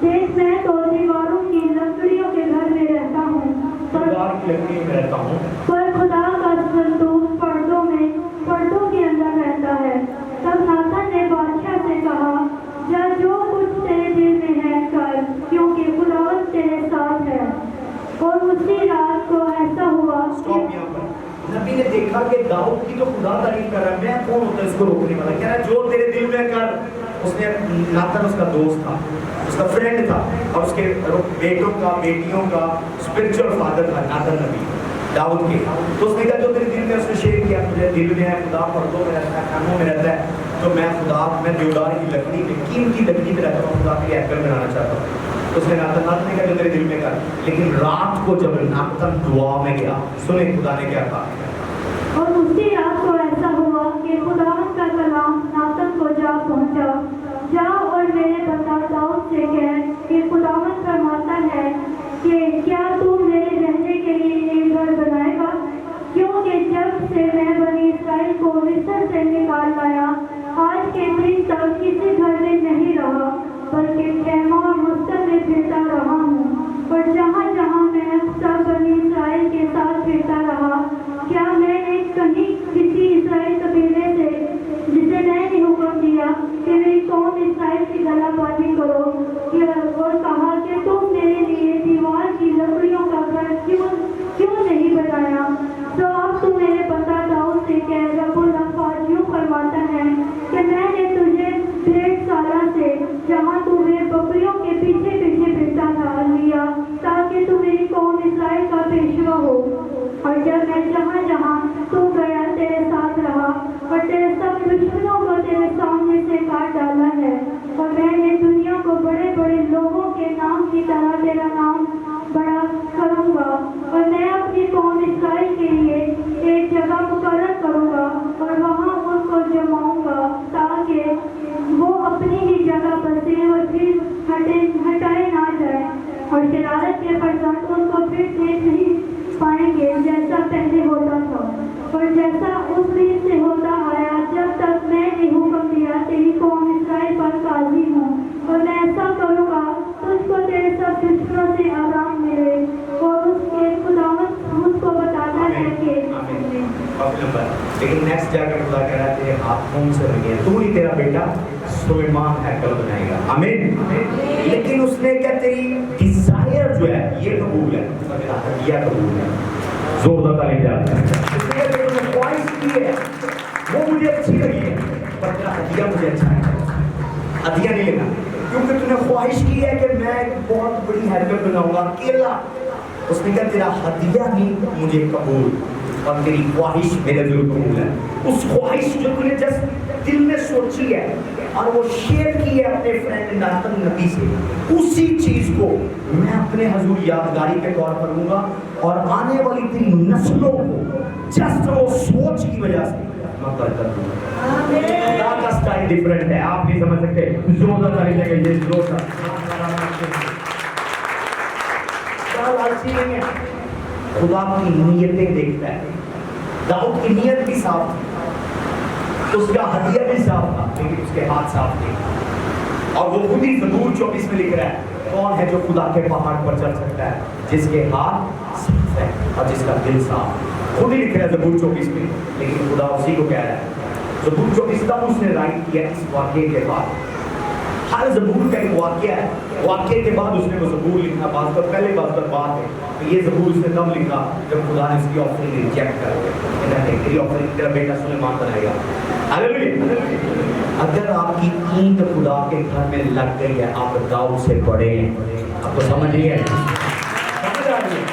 دیکھ میں تو دیواروں کی لکڑیوں کے گھر میں رہتا ہوں, دیوار کی لکڑیوں میں رہتا ہوں, پر خدا کا صندوق پردوں کے اندر رہتا ہے. تب ناتن نے بادشاہ سے کہا, جا جو کچھ تیرے دل میں ہے کر, کیونکہ خداوند تیرے ساتھ ہے. اور اسی رات کو ایسا ہوا اسٹاپ یہاں پر. نبی نے دیکھا کہ داؤد کی تو خدا تعریف کر رہا ہے, میں کون ہوتا ہے اس کو روکنے والا. کہہ رہا ہے جو تیرے دل میں کر. اس نے ناتن اس کا دوست تھا, اس کا فرینڈ تھا, اور اس کے بیٹوں کا بیٹیوں کا اسپرچل فادر تھا ناتن نبی داؤد کے. تو اس نے کہا جو تیرے دل میں, اس نے شیئر کیا مجھے دل میں ہے خدا پردوں میں رہتا ہے, کانوں میں رہتا ہے, تو میں دیودار کی لکڑی میں قیمتی لکڑی میں رہتا ہوں, خدا کے لیے ہیکل بنانا چاہتا ہوں. اس نے ناتن نے کہا جو تیرے دل میں کر. لیکن رات کو جب ناتن دعا میں گیا, سنیں خدا نے کیا کہا. اور اسی رات کو ایسا ہوا کہ خداوند کا کلام ناتن کو جا پہنچا, جا اور میرے بندہ داؤد سے کہہ کہ خداوند فرماتا ہے کہ کیا تو میرے رہنے کے لیے ایک گھر بنائے گا, کیونکہ جب سے میں بنی اسرائیل کو مصر سے نکال لایا آج کے دن تک کسی گھر میں نہیں رہا, بلکہ خیمہ اور مسکن میں پھرتا رہا ہوں. اور جہاں جہاں میں سب بنی اسرائیل کے ساتھ پھرتا رہا, کیا میں نے کہیں کسی اسرائیل قبیلے سے جسے میں نے حکم دیا کہ میری قوم اسرائیل کی گلا بازی کرو, اور کہا کہ تم میرے لیے دیوار کی لکڑیوں کا گھر کیوں نہیں بنایا. تو اب تو میرے بندہ داؤد سے کہہ, رب الافواج یوں فرماتا ہے کہ میں نے تجھے 1.5 سال سے جہاں تمہیں بکریوں کے پیچھے پیچھے پھرتا تھا لیا, تاکہ تو میری قوم اسرائیل کا پیشوا ہو. اور جب میں جہاں جہاں تو گیا تیرے ساتھ رہا, اور تیرے سب دشمنوں کو تیرے سامنے سے کاٹ ڈالا ہے, اور میں نے دنیا کو بڑے بڑے لوگوں کے نام کی طرح تیرا نام بڑا کروں گا, اور میں اپنی قوم اسرائیل کے لیے ایک جگہ مقرر کروں گا, اور وہاں ان کو جماؤں گا تاکہ وہ اپنی ہی جگہ بسے اور پھر ہٹائے نہ جائیں, اور شرارت کے فرزند ان کو پھر دیکھ نہیں پائیں گے جیسا پہلے ہوتا تھا, اور جیسا اس دن سے ہوتا آیا جب تک میں نے حکم دیا تیری قوم اسرائیل پر قاضی ہوں. اور میں ایسا کروں گا تجھ کو تیرے سب دشمنوں سے آرام ملے, اور اس کے خداوند مجھ کو بتاتا ہے کہ لیکن نیکسٹ جا کر خدا کہہ رہا ہے تیرے ہاتھ خون سے لگے ہیں, تو ہی تیرا بیٹا سلیمان ہیکل بنائے گا. آمین. لیکن اس نے کیا تیری ڈیزائر جو ہے یہ قبول ہے, تیرا ہدیہ قبول ہے. زوردار تالی بجا. اس نے جو خواہش کی ہے وہ مجھے اچھی لگی ہے, پر تیرا ہدیہ مجھے اچھا ہے. ہدیہ نہیں لینا, کیونکہ تو نے خواہش کی ہے کہ میں ایک بہت بڑی ہیکل بناؤں گا اکیلا. اس نے کہا تیرا ہدیہ ہی مجھے قبول, اور تیری خواہش میرے دل قبول ہے. اس خواہش جو تو نے جس دل میں سوچی ہے اور وہ شیئر کی ہے اپنے فرینڈ ناتن نبی سے, اسی چیز کو میں اپنے حضور یادگاری کے طور پر لوں گا, اور آنے والی تیری نسلوں کو جسٹ وہ سوچ کی وجہ سے میں برکت دوں گا. خدا کا سٹائل ڈیفرنٹ ہے, آپ نہیں سمجھ سکتے. زوردار تالی بجائیے, یہ زوردار. نہیں ہے, خدا کی نیتیں دیکھتا ہے. داؤد کی نیت بھی صاف تھی, اس کا ہدیہ بھی صاف تھا, لیکن اس کے ہاتھ صاف تھے. اور وہ خود ہی زبور 24 میں لکھ رہا ہے, کون ہے جو خدا کے پہاڑ پر چڑھ سکتا ہے, جس کے ہاتھ صاف ہے اور جس کا دل صاف. خود ہی لکھ رہا ہے زبور 24 میں, لیکن خدا اسی کو کہہ رہا ہے. زبور 24 تب اس نے رائٹ کیا اس واقعے کے بعد. ہر زبور کا ایک واقعہ ہے, واقعے کے بعد اس نے وہ زبور لکھنا, بعض پر پہلے بعض پر بعد ہے. تو یہ زبور اس نے تب لکھا جب خدا نے اس کی آفرنگ ریجیکٹ کر دیا, تیری آفرنگ تیرا بیٹا سلیمان بنائے گا. ہاللیلویا. اگر آپ کی اینٹ خدا کے گھر میں لگ گئی ہے, آپ داؤد سے بڑے ہیں. آپ کو سمجھ نہیں ہے, سمجھ آ رہی ہے؟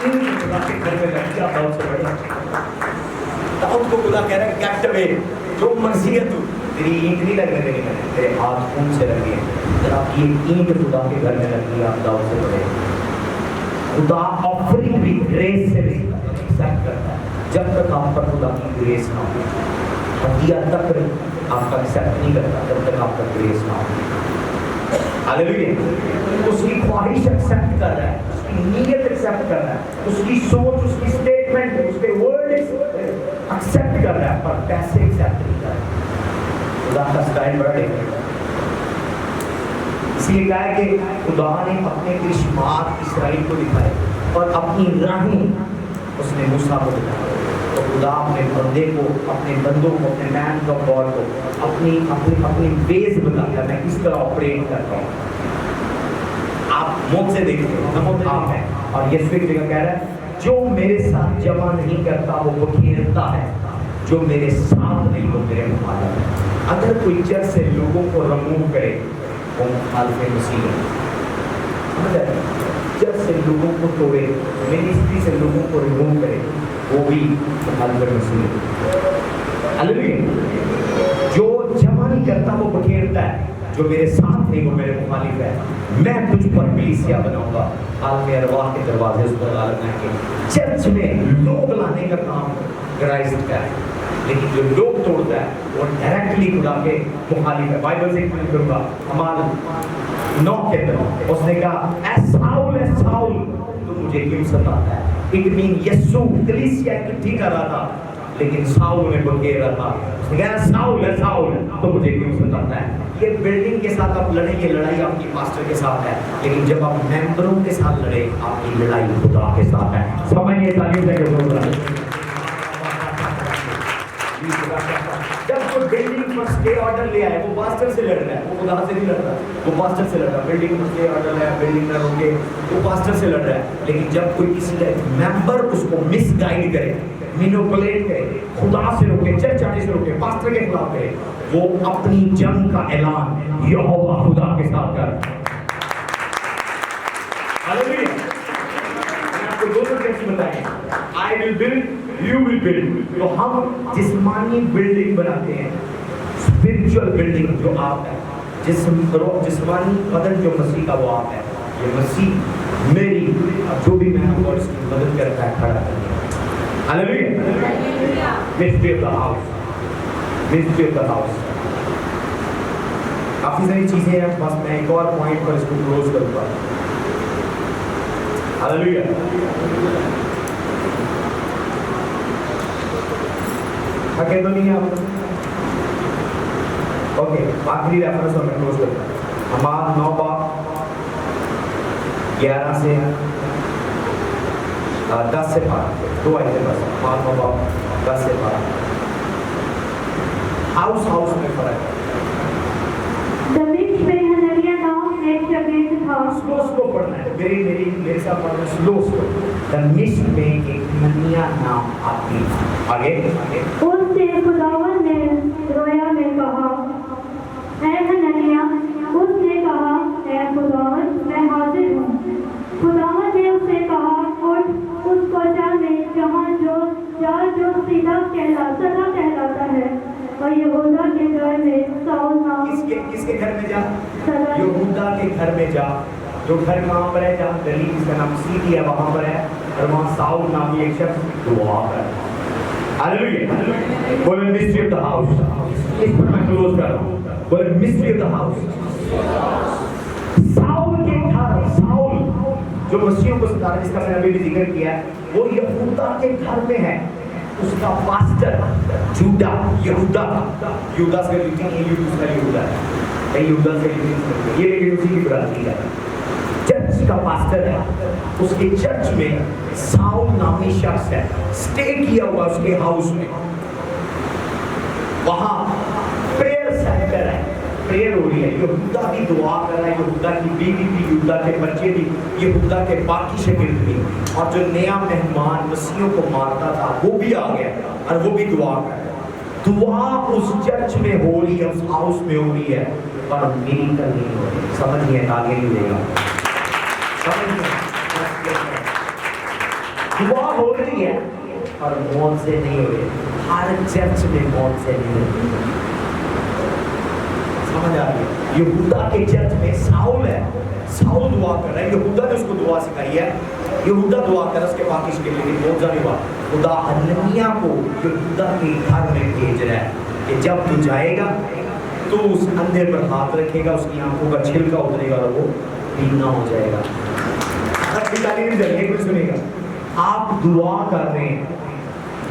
اگر آپ کی اینٹ خدا کے گھر میں لگ گئی, آپ داؤد سے بڑے ہیں. داؤد کو خدا کہہ رہا ہے گیٹ اوے, جو مرضی ہے تو, تیری اینٹ نہیں لگنے دینی میں نے, تیرے ہاتھ خون سے لگے ہیں. اگر آپ کی اینٹ خدا کے گھر میں لگی ہے, آپ داؤد سے بڑے ہیں. خدا آفرنگ بھی گریس سے بھی ایکسیپٹ کرتا ہے. جب تک آپ پر خدا کی گریس نہ ہو, ہدیہ تک آپ کا ایکسیپٹ نہیں کرتا جب تک آپ کا گریس نہ ہو. ہاللیلویا. اس کی خواہش ایکسیپٹ کر رہا ہے, اس کی نیت ایکسیپٹ کر رہا ہے, اس کی سوچ, اس کی اسٹیٹمنٹ, اس کے ورڈ ایکسیپٹ کر رہا ہے, پر پیسے ایکسیپٹ نہیں کر رہا ہے. خدا کا سٹائل بڑا ڈفرنٹ. اس لیے کہا ہے کہ خدا نے اپنے کرشمات اسرائیل کو دکھائے اور اپنی راہیں اس نے موسیٰ کو دکھائی. تو خدا اپنے بندے کو, اپنے بندوں کو, اپنے مین کا گاڈ کو اپنی ویز بتاتا ہے, میں کس طرح آپریٹ کرتا ہوں. آپ مجھ سے دیکھیں, نمود آپ ہیں, اور یسوع ایک جگہ کہہ رہا ہے جو میرے ساتھ جمع نہیں کرتا وہ بکھیرتا ہے, جو میرے ساتھ نہیں وہ میرے مخالف ہے. اگر کوئی چرچ سے لوگوں کو رموو کرے وہ مخالف مسیح ہے. سمجھ آئے؟ چرچ سے لوگوں کو توڑے, منسٹری سے لوگوں کو ریموو کرے, وہ بھی مخالف مسیح ہے. ہاللیلویا. جو جمع نہیں کرتا وہ بکھیرتا ہے, جو میرے ساتھ نہیں وہ میرے مخالف ہے. میں تجھ پر کلیسیا بناؤں گا, عالم ارواح کے دروازے اس پر غالب آئیں گے. چرچ میں لوگ لانے کا کام کرائسٹ کا ہے, لیکن جو لوگ توڑتا ہے وہ ڈائریکٹلی خدا کے مخالف ہے. بائبل سے ایک کروں گا, ہمارا 9 کے اندر اس نے کہا اے ساؤل تو مجھے کیوں ستاتا ہے. اٹ مین یسوع کلیسیا اکٹھی کر رہا تھا, لیکن ساؤل میں بکھیر رہا تھا. اس نے کہا ساؤل تو مجھے کیوں ستاتا ہے. یہ بلڈنگ کے ساتھ آپ لڑیں, یہ لڑائی آپ کی پاسٹر کے ساتھ ہے, لیکن جب آپ ممبروں کے ساتھ لڑیں آپ کی لڑائی خدا کے ساتھ ہے. سمجھیے تعلیم سے جب کوئی بلڈنگ پر اسٹے آرڈر لے آئے وہ پاسٹر سے لڑ رہا ہے, وہ خدا سے نہیں لڑ رہا, وہ پاسٹر سے لڑ رہا ہے. بلڈنگ پر اسٹے آرڈر ہے, بلڈنگ نہ روکے, وہ پاسٹر سے لڑ رہا ہے. لیکن جب کوئی کسی کا ممبر اس کو مس گائیڈ کرے, مینوپولیٹ کرے, خدا سے روکے, چرچ آنے سے روکے, پاسٹر کے خلاف کرے, وہ اپنی جنگ کا اعلان یہوہ خدا کے ساتھ کر. ہاللیلویا. میں آپ کو دونوں کیسے بتائیں, I will build, you will build. تو ہم جسمانی بلڈنگ بناتے ہیں, اسپرچل بلڈنگ جو آپ ہے, جسمانی بدن جو مسیح کا وہ آپ ہے. یہ مسیح میری جو بھی میں ہوں اور اس کی مدد کرتا ہے کھڑا کرتا ہے. Hallelujah. Mystery of the house, mystery of the house. کافی ساری چیزیں ہیں, بس میں ایک اور پوائنٹ پر اس کو کلوز کروں گا. ہاللیلویا. تھکے تو نہیں ہیں آپ؟ اوکے, آخری ریفرنس اور میں کلوز کرتا ہوں. حماد 9 باب 11 سے 10 سے 12, 2 آیتیں بس. حماد 9 باب 10 سے 12. ہاؤس میں فرق ہے. دمشق میں حنانیہ نام ایک شاگرد تھا. سلو پڑھنا ہے, میرے ساتھ پڑھنا ہے, سلو. دمشق میں ایک حنانیہ نام آدمی تھا. آگے اس سے خداوند نے رویا میں کہا اے حنانیہ. اس نے کہا اے خداوند میں حاضر ہوں. خداوند نے اس سے کہا اٹھ, اس کو جا میں جہاں جو سیدھا کہلاتا ہے, اور یہودا کے گھر میں ساؤل نام. کس کے گھر میں جا؟ یہودا کے گھر میں جا. جو گھر کہاں پر ہے؟ جہاں گلی جس کا نام سیدھی ہے وہاں پر ہے, اور وہاں ساؤل نامی ایک شخص جو وہاں پر ہے. ہاللیلویا. بولے مسٹری آف دا ہاؤس. اس پر میں کلوز کر رہا ہوں. بولے mystery of the house. Saul کے گھر, ساؤل جو مسیحوں کو ستا رہا ہے, جس کا میں نے ابھی بھی ذکر کیا ہے, وہ یہودا کے گھر میں ہے. اس کا پاسٹر یہودا سے لکھتے ہیں, یہ دوسرا یہودا ہے, یہودا سے یہ لیکن اسی کی برادری ہے. چرچ کا پاسٹر ہے. اس کے چرچ میں ساؤل نامی شخص ہے, اسٹے کیا ہوا اس کے ہاؤس میں. وہاں پریئر سینٹر ہے, پریئر ہو رہی ہے. यहूदा भी दुआ कर रहा है, यहूदा की बीवी भी, यहूदा के बच्चे भी, यहूदा के बाकी शागिर्द भी, और जो नया मेहमान मसीहों को मारता था वो भी आ गया और वो भी दुआ कर रहा है। दुआ उस चर्च में हो रही है, उस हाउस में हो रही है, पर मिरेकल नहीं हो रही। समझिए, आगे नहीं देगा, समझिए। दुआ हो रही है और मौत से नहीं हो रही। हर चर्च में मौत से नहीं हो रही। समझ आ रही है? यहूदा के चर्च में साउल है, साउल दुआ कर रहा है, यहूदा ने उसको दुआ सिखाई है, यहूदा दुआ कर उसके बाकी के लिए बहुत जाने वाला खुदा हननिया को यहूदा के घर में भेज रहा है कि जब तू जाएगा तो उस अंधे पर हाथ रखेगा, उसकी आंखों का छिलका उतरेगा और वो बीना हो जाएगा। कुछ सुनेगा, आप दुआ कर रहे हैं,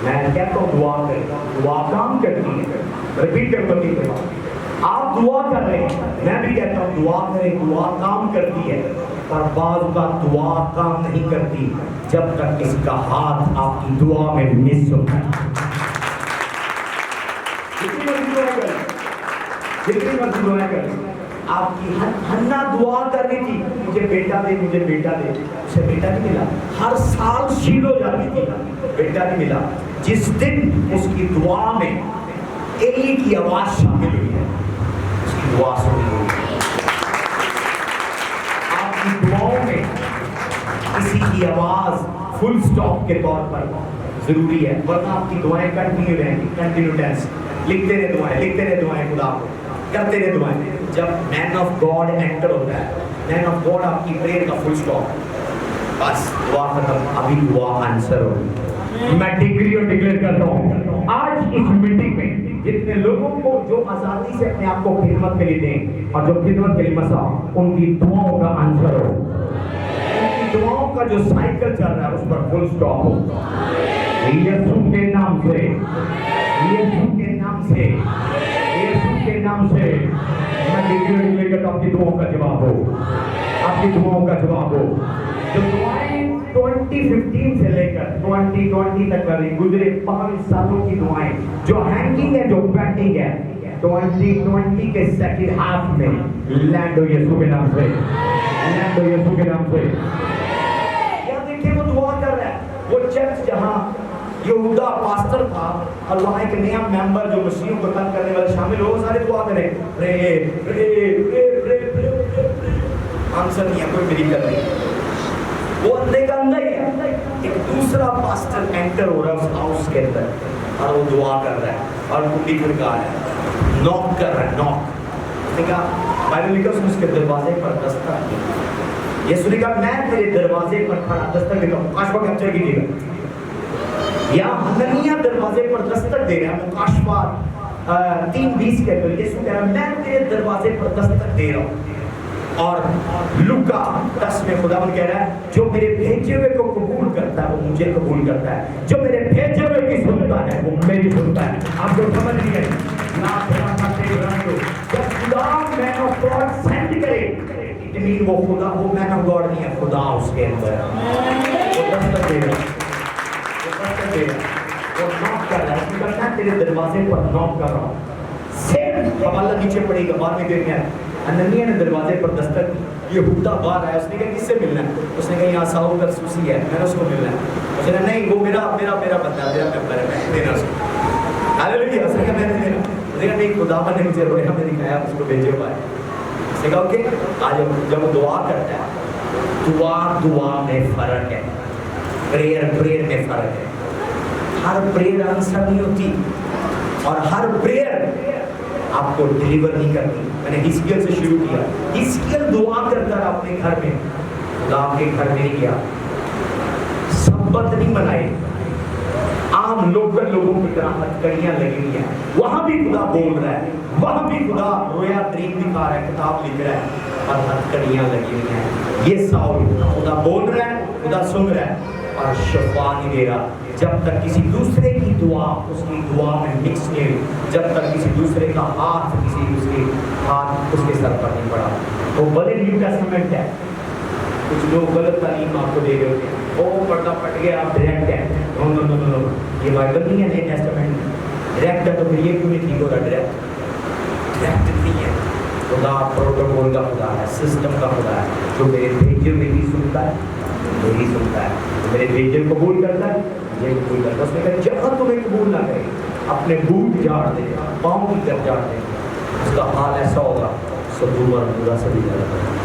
मैं कहता हूँ दुआ करें, दुआ काम करती है, रिपीट कर, आप दुआ कर रहे हैं, मैं भी कहता हूँ दुआ करें, दुआ काम करती है, पर बाज़ का दुआ काम नहीं करती जब तक किसी का हाथ आपकी दुआ में मिस होता है। जितनी मर्जी दुआ करें, आपकी हन्ना दुआ कर रही थी, मुझे बेटा दे, मुझे बेटा दे, उसे बेटा नहीं मिला, हर साल शीलो जाती थी, बेटा नहीं मिला। जिस दिन उसकी दुआ में एली की आवाज शामिल हुई है, उसकी दुआ सुनी हुई। आपकी दुआओं में किसी की आवाज फुल स्टॉप के तौर पर जरूरी है, वरना आपकी दुआएं कंटिन्यू रहेंगी, कंटिन्यू टेंस, लिखते रहे दुआएं, लिखते रहे दुआएं, खुदा को करते रहे दुआएं। जब मैन ऑफ गॉड एंटर होता है, मैन ऑफ गॉड आपकी प्रेयर का फुल स्टॉप, बस दुआ खत्म, अभी दुआ आंसर होगी। मैं डिग्री और डिक्लेयर करता हूँ आज इस मीटिंग में जितने लोगों को जो आजादी से अपने आप को खिदमत के लिए दें और जो खिदमत के लिए मसा, उनकी दुआओं का आंसर हो, उनकी दुआओं का जो साइकिल चल रहा है उस पर फुल स्टॉप हो। यीशु के नाम से, यीशु के नाम से, यीशु के नाम से मैं डिग्री और डिक्लेयर करता हूँ, आपकी दुआओं का जवाब हो, आपकी दुआओं का जवाब हो। जो दुआएं 2015 से लेकर 2020 तक कर रही, गुजरे 5 सालों की दुआएं जो हैंगिंग है, जो पेंडिंग है, 2020 के सेकंड हाफ में लैंड हो यीशु के नाम से, लैंड हो यीशु के नाम से। क्या देखिए वो दुआ कर रहा है, वो चर्च जहां यहूदा पास्टर था और वहां एक नया मेंबर जो मसीहों को तंग करने वाले शामिल हो, सारे दुआ करें, pray pray pray pray pray, answer नहीं है, कोई मिरेकल नहीं। वो अंधे का अंधा ही है। एक दूसरा पास्टर एंटर हो रहा है उस हाउस के अंदर और वो दुआ कर रहा है और कुंडी खड़का रहा है, नॉक कर रहा है, नॉक। उसने कहा, बाइबल लिखा उसने उसके दरवाजे पर दस्तक दी। यीशु ने कहा, मैं तेरे दरवाजे पर खड़ा दस्तक देता हूँ, काशवा कैप्चर कीजिएगा। या हननिया दरवाजे पर दस्तक दे रहा है, मुकाशवा 3:20 के अंदर यीशु कह रहा है, मैं तेरे दरवाजे पर दस्तक दे रहा हूँ। और लुका 10 में खुदावंद कह रहा है, जो मेरे भेजे हुए को कबूल करता है वो मुझे कबूल करता है, जो मेरे भेजे हुए की सुनता है वो मेरी सुनता है। आपको समझ नहीं है? जब खुदा मैन ऑफ गॉड सेंड करे, इट मीन वो खुदा, वो मैन ऑफ गॉड नहीं है, खुदा उसके अंदर है। वो दस्तक दे रहा है, वो दस्तक दे रहा है, वो नॉक कर रहा है, उसने कहा, मैं तेरे दरवाजे पर नॉक कर रहा हूँ। सेम हवाला नीचे पड़ेगा, बाद में देखना है। हननिया ने दरवाजे पर दस्तक दी, यहूदा बाहर आया, उसने कहा, किससे मिलना है? उसने कहा, यहाँ साउल तरसुसी है, मैंने उसको मिलना है। उसने कहा, नहीं, वो मेरा बंदा, मेरा मेंबर है, मैं देना उसको। हालेलुया। उसने कहा, मैंने देना। उसने कहा, नहीं, खुदावन ने मुझे रोया में दिखाया, उसको भेजे हुआ है। उसने कहा, ओके, आज जब वो दुआ करता है, दुआ में फर्क है, प्रेयर में फर्क है। हर प्रेयर आंसर नहीं होती और हर प्रेयर आपको डिलीवर नहीं करती। मैंने हिस्कियल से शुरू किया, हिस्कियल दुआ करता है अपने घर में, खुदा आपके घर में नहीं गया, सब्बत नहीं बनाए, आम लोकल लोगों की तरह हथकड़ियां लगी हुई हैं, वहां भी खुदा बोल रहा है, वहां भी खुदा रोया ड्रीम दिखा रहा है, किताब लिख रहा है और हथकड़ियां लगी हुई हैं। ये साउल खुदा बोल रहा है, खुदा सुन रहा है और शफा नहीं दे रहा जब तक किसी दूसरे की दुआ उसकी दुआ में मिक्स नहीं हुई, जब तक किसी दूसरे का हाथ किसी दूसरे हाथ उसके सर पर नहीं पड़ा। वो भले न्यू टेस्टामेंट है, कुछ लोग गलत तालीम आपको दे रहे होते हैं, ओ पर्दा फट गया, आप डायरेक्ट है, नो नो नो नो, ये बाइबल नहीं है, नए टेस्टामेंट डायरेक्ट है, तो फिर ये क्यों नहीं ठीक हो रहा? डायरेक्ट नहीं है, خدا پروٹوکول کا خدا ہے، سسٹم کا خدا ہے، جو میرے بھیجے ہوئے بھی سنتا ہے، میری سنتا ہے، میرے بھیجے قبول کرتا ہے، یہ قبول کرتا ہے۔ اس نے کہا جہاں تمہیں قبول نہ کرے اپنے بوٹ جھاڑ دے، پاؤں کی طرف جھاڑ دے، اس کا حال ایسا ہوگا سدوم اور عمورہ سے بھی زیادہ۔